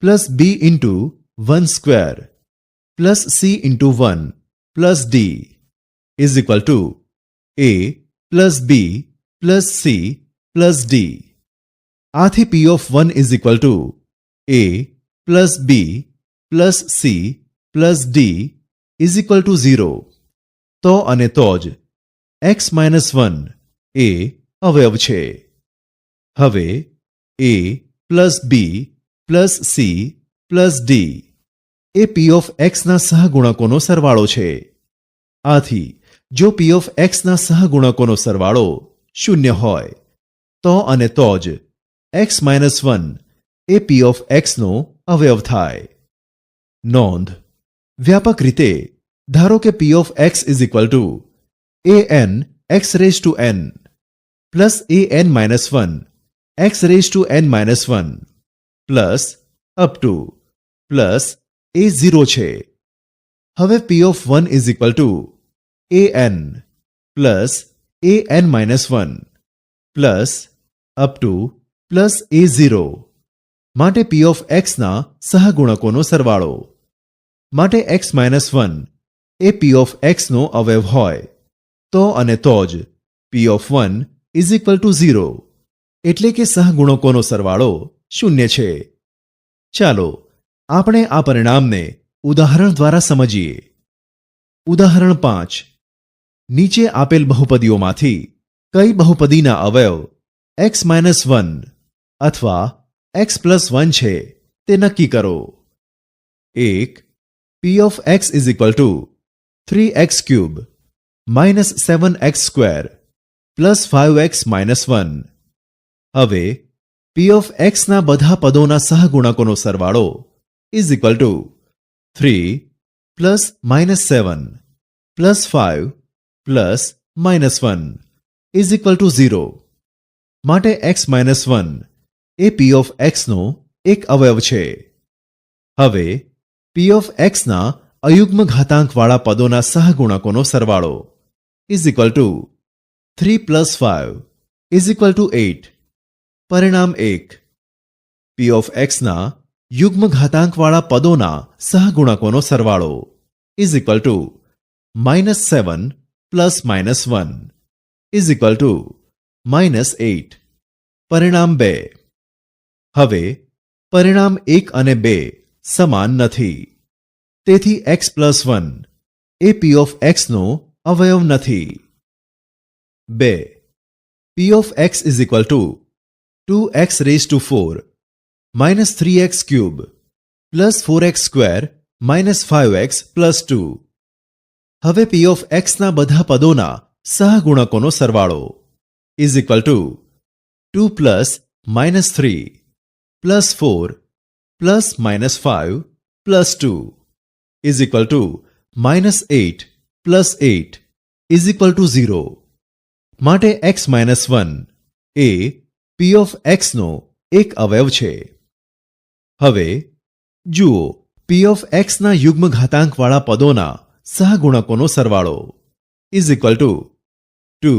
plus b into 1 square plus c into 1 plus d is equal to a plus b plus c plus d. આથી p of 1 is equal to a plus b plus c plus d is equal to 0. તો અને તો જ x minus 1 એ અવયવ છે. હવે a plus b plus c plus d A p of x ના સહગુણકોનો સરવાળો છે. આથી જો p of x ના સહગુણકોનો સરવાળો 0 હોય તો અને તો જ x minus 1 A p of x નો અવયવ થાય. નોંધ: વ્યાપક રીતે ધારો કે p of x is equal to an x raised to n plus an minus 1 x raised to n minus 1 plus up to plus a0 છે. હવે p of 1 is equal to an plus an minus 1 plus up to plus a0 માટે p of x ના સહગુણકોનો સરવાળો. માટે x minus 1 A p of x નો અવયવ હોય તો અને તો જ p of 1 is equal to 0 એટલે કે સહગુણકોનો સરવાળો 0 છે. ચાલો આપણે આ પરિણામને ઉદાહરણ દ્વારા સમજીએ. ઉદાહરણ 5. નીચે આપેલ બહુપદીઓમાંથી કઈ બહુપદીના અવયવ x minus 1 અથવા x plus 1 છે તે નક્કી કરો. 1. p of x is equal to 3x cube minus 7x square plus 5x minus 1. હવે p of x ના બધા પદોના સહગુણકોનો સરવાળો is equal to 3 plus minus 7 plus 5 plus minus 1 is equal to 0. માટે x minus 1 A p of x નો એક અવયવ છે. હવે p of x ના અયુગ્મ ઘાતાંકવાળા પદોના સહગુણકોનો સરવાળો is equal to 3 plus 5 is equal to 8. પરિણામ 1. p of x ના યુગ્મ ઘાતાંકવાળા પદોના સહગુણકોનો સરવાળો is equal to -7 plus -1 is equal to -8. પરિણામ 2. હવે પરિણામ 1 અને 2 સમાન નથી. તેથી x plus 1 A p of x નો અવયવ નથી. 2. p of x is equal to 2x raised to 4 minus 3x cube plus 4x square minus 5x plus 2. હવે p of x ના બધા પદોના સહગુણકોનો સરવાળો is equal to 2 plus -3 plus 4 plus minus 5 plus 2 is equal to minus 8 plus 8 is equal to 0. માટે x minus 1 A p of x નો એક અવયવ છે. હવે જુઓ p of x ના યુગ્મ ઘાતાંકવાળા પદોના સહગુણકોનો સરવાળો is equal to 2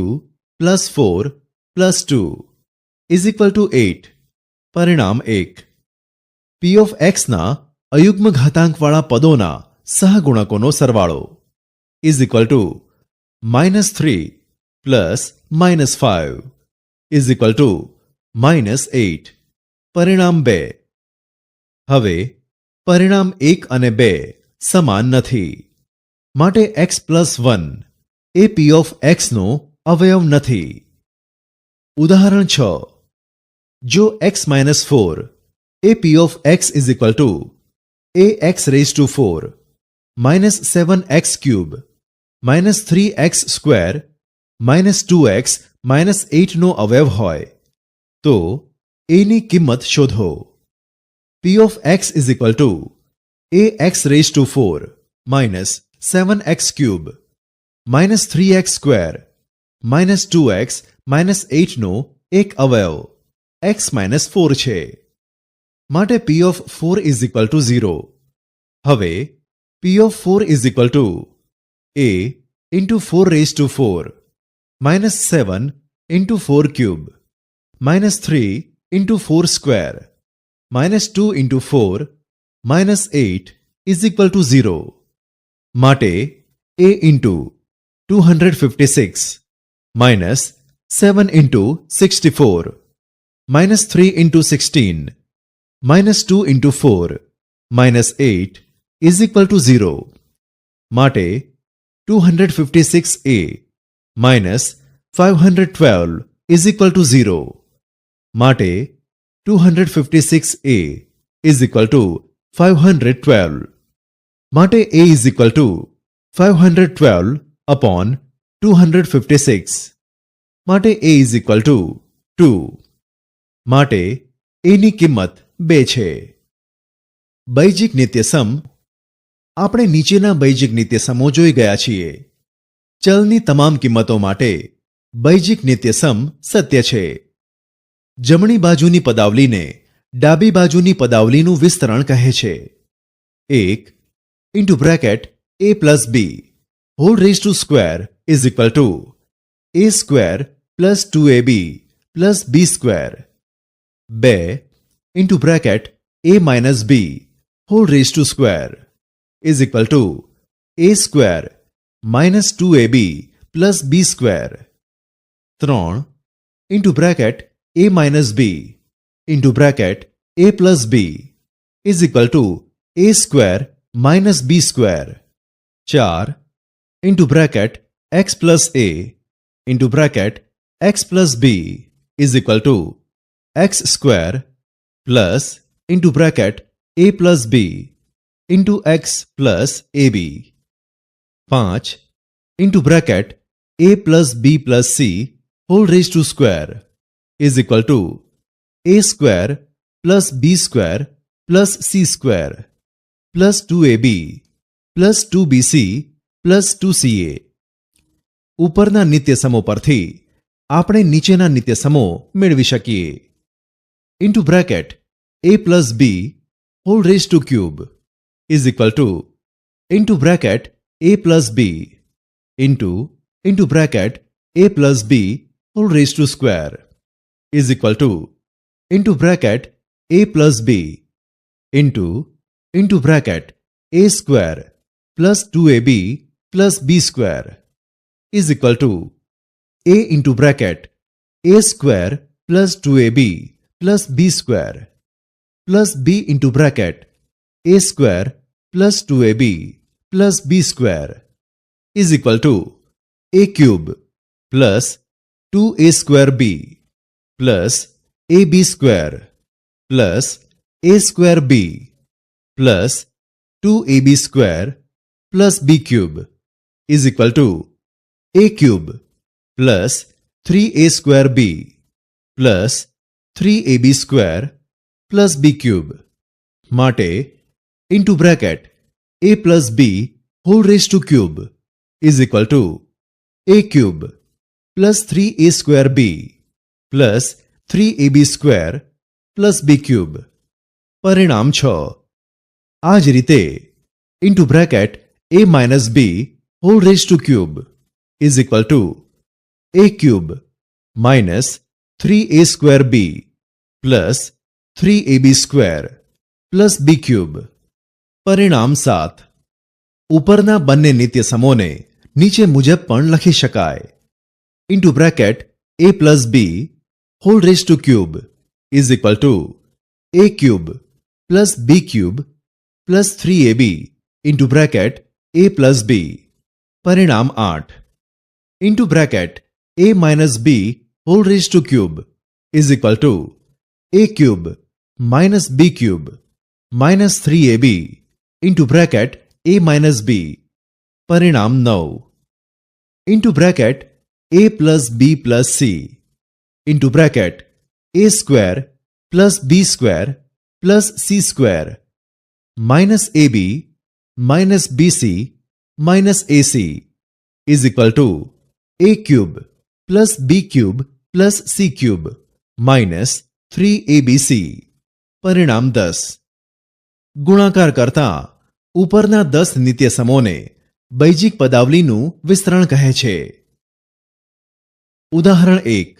plus 4 plus 2 is equal to 8. પરિણામ 1. p of x ના અયુગ્મ ઘાતાંકવાળા પદોના સહગુણકોનો સરવાળો is equal to minus 3 plus minus 5 is equal to minus 8. પરિણામ 2. હવે પરિણામ 1 અને 2 સમાન નથી. માટે x plus 1 A p of x નો અવયવ નથી. ઉદાહરણ 6. જો x minus 4 A p of x is equal to ax raised to 4 minus 7x cube minus 3x square minus 2x minus 8 નો અવયવ હોય તો a ની કિંમત શોધો. p of x is equal to ax raised to 4 minus 7x cube minus 3x square minus 2x minus 8 નો એક અવયવ x minus 4 છે. માટે p of 4 is equal to 0. હવે p of 4 is equal to a into 4 raised to 4 minus 7 into 4 cube minus 3 into 4 square minus 2 into 4 minus 8 is equal to 0. માટે a into 256 minus 7 into 64 minus 3 into 16 minus 2 into 4 minus 8 is equal to 0. માટે 256a minus 512 is equal to 0. માટે 256a is equal to 512. માટે a is equal to 512 upon 256. માટે a is equal to 2. માટે a ની કિંમત 2 છે. બૈજિક નિત્યસમ. આપણે નીચેના બૈજિક નિત્યસમો જોઈ ગયા છીએ. ચલની તમામ કિંમતો માટે બૈજિક નિત્યસમ સત્ય છે. જમણી બાજુની પદાવલીને ડાબી બાજુની પદાવલીનું વિસ્તરણ કહે છે. 1 into bracket a plus b whole raised to square is equal to a square plus 2ab plus b square. 2 into bracket a minus b whole raised to square is equal to a square minus 2ab plus b square. 3 into bracket a minus b into bracket a plus b is equal to a square minus b square. 4 into bracket x plus a into bracket x plus b is equal to x square plus into bracket a plus b into x plus ab. 5 into bracket a plus b plus c whole raised to square is equal to a square plus b square plus c square plus 2ab plus 2bc plus 2ca. ઉપરના નિત્યસમો પરથી આપણે નીચેના નિત્યસમો મેળવી શકીએ. into bracket a plus b whole raised to cube is equal to into bracket a plus b into bracket a plus b whole raised to square is equal to into bracket a plus b into bracket a square plus 2ab plus b square is equal to a into bracket a square plus 2ab plus b square plus b into bracket a square plus 2ab plus b square is equal to a cube plus 2a square b plus ab square plus a square b plus 2ab square plus b cube is equal to a cube plus 3a square b plus 3ab square plus B cube. માટે into bracket a plus B whole raise to cube is equal to a cube plus 3a square B plus 3ab square plus B cube. પરિણામ 6. આ જ રીતે into bracket a minus B whole raise to cube is equal to a cube minus 3a square B plus 3ab square plus B cube. પરિણામ 7. ઉપરના બંને નિત્ય સમોને નીચે મુજબ પણ લખી શકાય. Into bracket a plus B whole raise to cube is equal to a cube plus B cube plus 3ab into bracket a plus B. પરિણામ 8. Into bracket a minus B whole raise to cube is equal to a cube minus B cube minus 3ab into bracket a minus B. પરિણામ 9. Into bracket a plus B plus C into bracket a square plus B square plus c square minus ab minus b c minus a c is equal to a cube plus B cube plus c cube minus 3abc. પરિણામ 10. ગુણાકાર કરતા ઉપરના 10 નિત્ય સમોને બૈજિક પદાવલીનું વિસ્તરણ કહે છે. ઉદાહરણ 1.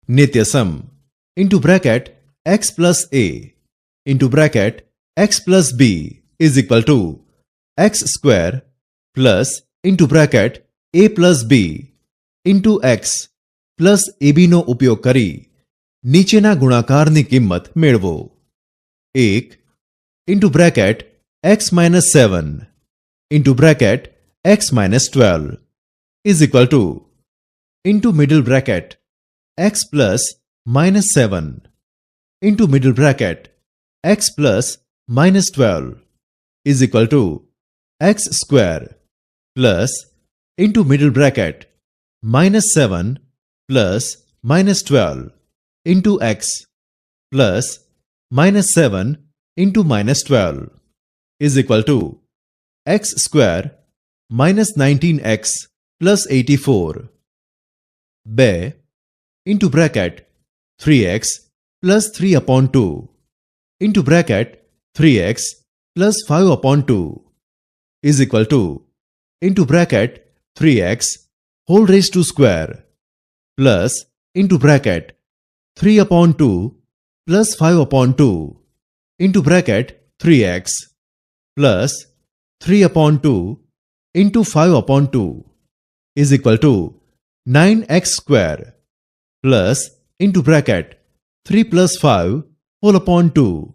નિત્ય સમ into bracket x plus a into bracket x plus B is equal to x square plus into bracket a plus B into x plus એબીનો ઉપયોગ કરી નીચેના ગુણાકારની કિંમત મેળવો. 1. Into bracket x minus 7 into bracket x minus 12 is equal to into middle bracket x plus minus 7 into middle bracket x plus minus 12 is equal to x square plus into middle bracket minus 7 plus minus 12 into x plus minus 7 into minus 12 is equal to x square minus 19x plus 84. 2. Into bracket 3x plus 3 upon 2 into bracket 3x plus 5 upon 2 is equal to into bracket 3x whole raise to square plus into bracket 3 upon 2 plus 5 upon 2 into bracket 3x plus 3 upon 2 into 5 upon 2 is equal to 9x square plus into bracket 3 plus 5 whole upon 2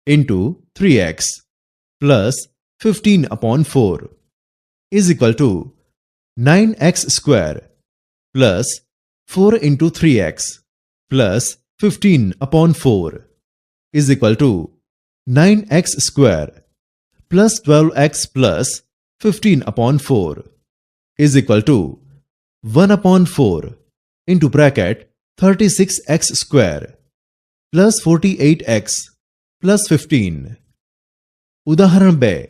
into 3x plus 15 upon 4 is equal to 9x square plus 4 into 3x plus 15 upon 4 is equal to 9x square plus 12x plus 15 upon 4 is equal to 1 upon 4 into bracket 36x square plus 48x plus 15. ઉદાહરણ 2.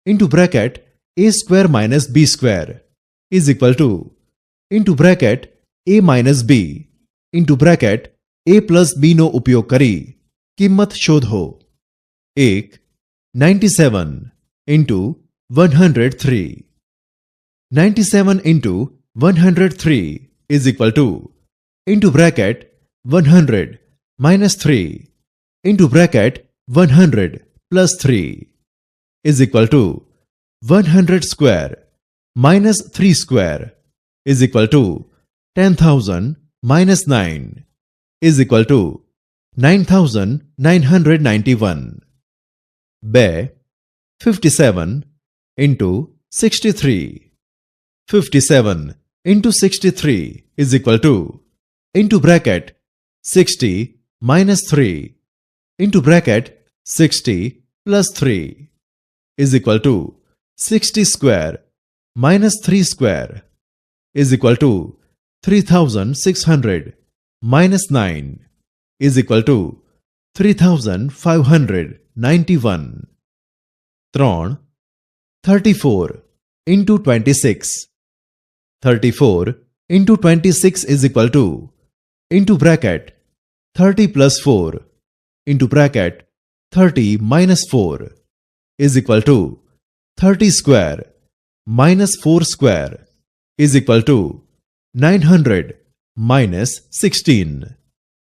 into bracket a square minus b square is equal to into bracket a minus b into bracket a plus b નો ઉપયોગ કરી કિંમત શોધો. 1. 97 into 103. 97 into 103 is equal to into bracket 100 minus 3 into bracket 100 plus 3 is equal to 100 square minus 3 square is equal to 10,000 minus 9 is equal to 9,991. 57 into 63. 57 into 63 is equal to into bracket 60 minus 3 into bracket 60 plus 3 is equal to 60 square minus 3 square is equal to 3,600 minus 9 is equal to 3591. 3 34 into 26. 34 into 26 is equal to into bracket 30 plus 4 into bracket 30 minus 4 is equal to 30 square minus 4 square is equal to 900 minus 16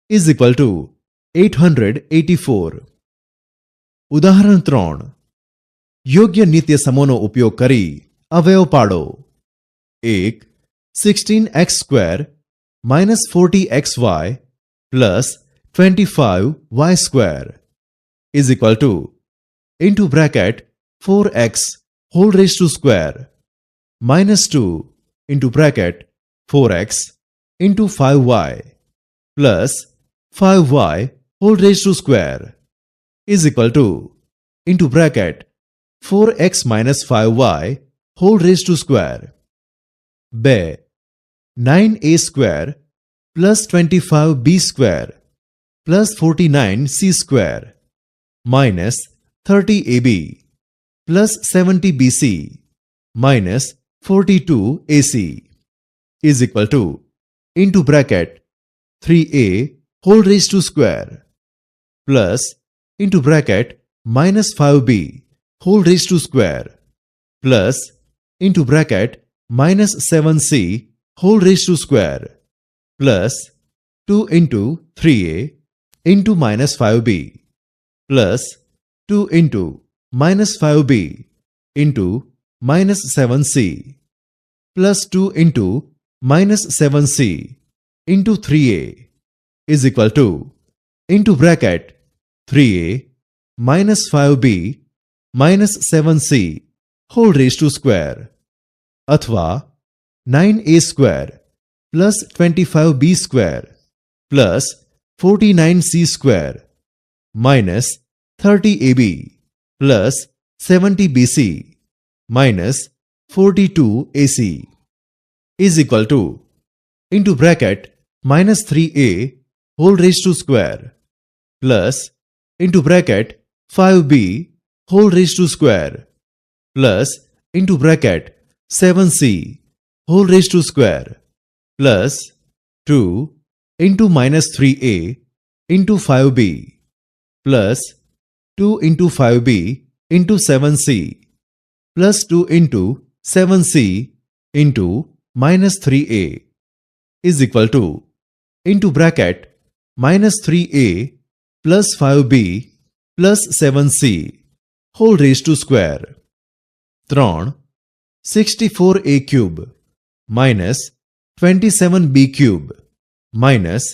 is equal to 884. ઉદાહરણ 3. યોગ્ય નિત્ય સમૂહનો ઉપયોગ કરી અવયવ પાડો. 1 16x² minus 40xy plus 25y² is equal to into bracket 4x whole raised to square minus 2 into bracket 4x into 5y plus 5y whole raised to square is equal to into bracket 4x minus 5y whole raised to square. 2 9a square plus 25b square plus 49c square minus 30ab plus 70bc minus 42ac is equal to into bracket 3a whole raised to square plus into bracket minus 5b whole raised to square plus into bracket minus 7c whole raised to square plus 2 into 3a into minus 5b plus 2 into minus 5b into minus 7c plus 2 into minus 7c into 3a is equal to into bracket 3a minus 5b minus 7c whole raised to square अथवा 9a square plus 25b square plus 49c square minus 30ab plus 70bc minus 42ac is equal to into bracket minus 3a whole raised to square plus into bracket 5b whole raised to square plus into bracket 7c whole raised to square plus 2 into minus 3a into 5b plus 2 into 5b into 7c plus 2 into 7c into minus 3a is equal to into bracket minus 3a plus 5b plus 7c whole raised to square. 3 64a cube minus 27b cube minus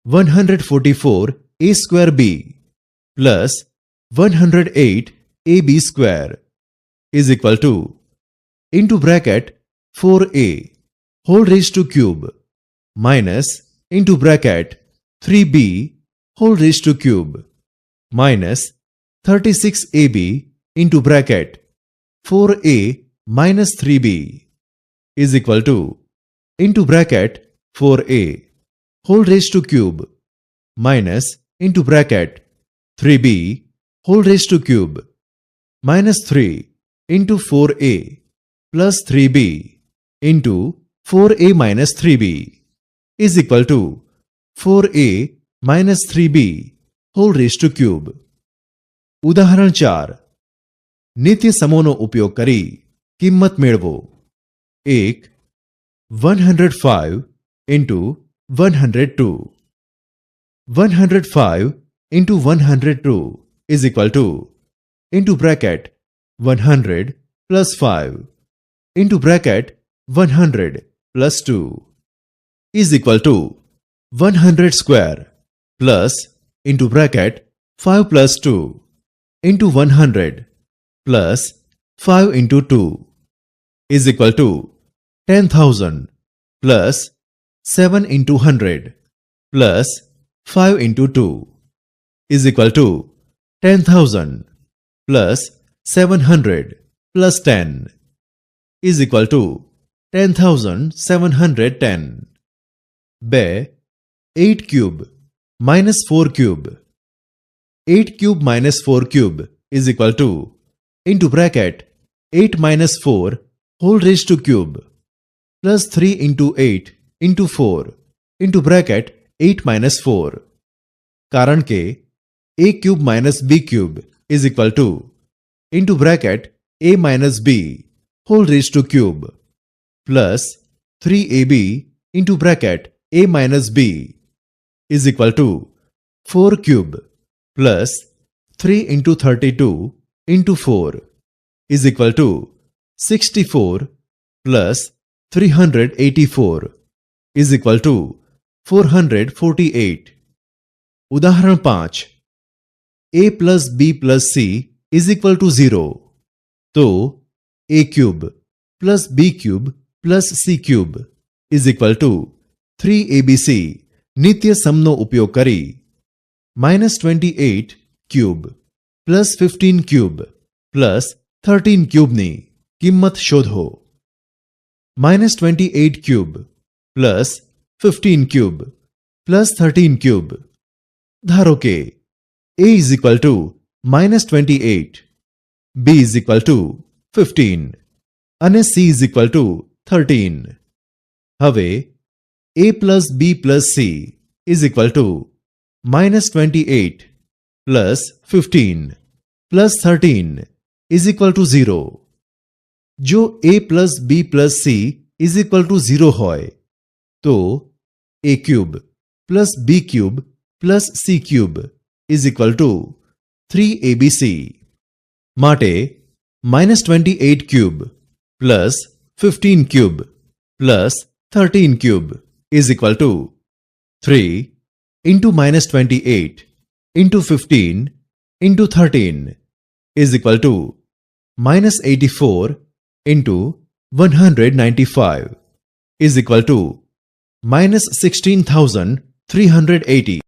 144a square b plus 108ab square is equal to into bracket 4a whole raised to cube minus into bracket 3b whole raised to cube minus 36ab into bracket 4a minus 3b is equal to into bracket 4a whole raised to cube minus into bracket 3b whole raised to cube minus 3 into 4a plus 3b into 4a minus 3b is equal to 4a minus 3b whole raised to cube. ઉદાહરણ 4. નિત્ય સમૂહનો ઉપયોગ કરી કિંમત મેળવો. 1 105 into 102. 105 into 102 is equal to into bracket 100 plus 5 into bracket 100 plus 2 is equal to 100 square plus into bracket 5 plus 2 into 100 plus 5 into 2 is equal to 10,000 plus 7 into 100 plus 5 into 2 is equal to 10,000 plus 700 plus 10 is equal to 10,710. 2 8 cube minus 4 cube 8 cube minus 4 cube is equal to into bracket 8 minus 4 whole raised to cube plus 3 into 8 into 4 into bracket 8 minus 4. કારણ કે a cube minus b cube is equal to into bracket a minus b whole raised to cube plus 3ab into bracket a minus b is equal to 4 cube plus 3 into 32 into 4 is equal to 64 plus 384 is equal to 448. ઉદાહરણ 5. a plus b plus c is equal to 0. તો a cube plus b cube plus c cube is equal to 3abc નિત્ય સમનો ઉપયોગ કરી -28 cube plus 15 cube plus 13 cubeની કિંમત શોધો. -28 cube plus 15 cube plus 13 cube. ધારો કે a is equal to -28, b is equal to 15 અને c is equal to 13. હવે a plus b plus c is equal to -28 plus 15 plus 13 is equal to 0. જો a plus b plus c is equal to 0 હોય તો a cube plus b cube plus c cube is equal to 3abc. માટે -28 cube plus 15 cube plus 13 cube is equal to 3 into -28 into 15 into 13 is equal to -84 into 195 is equal to -16,380.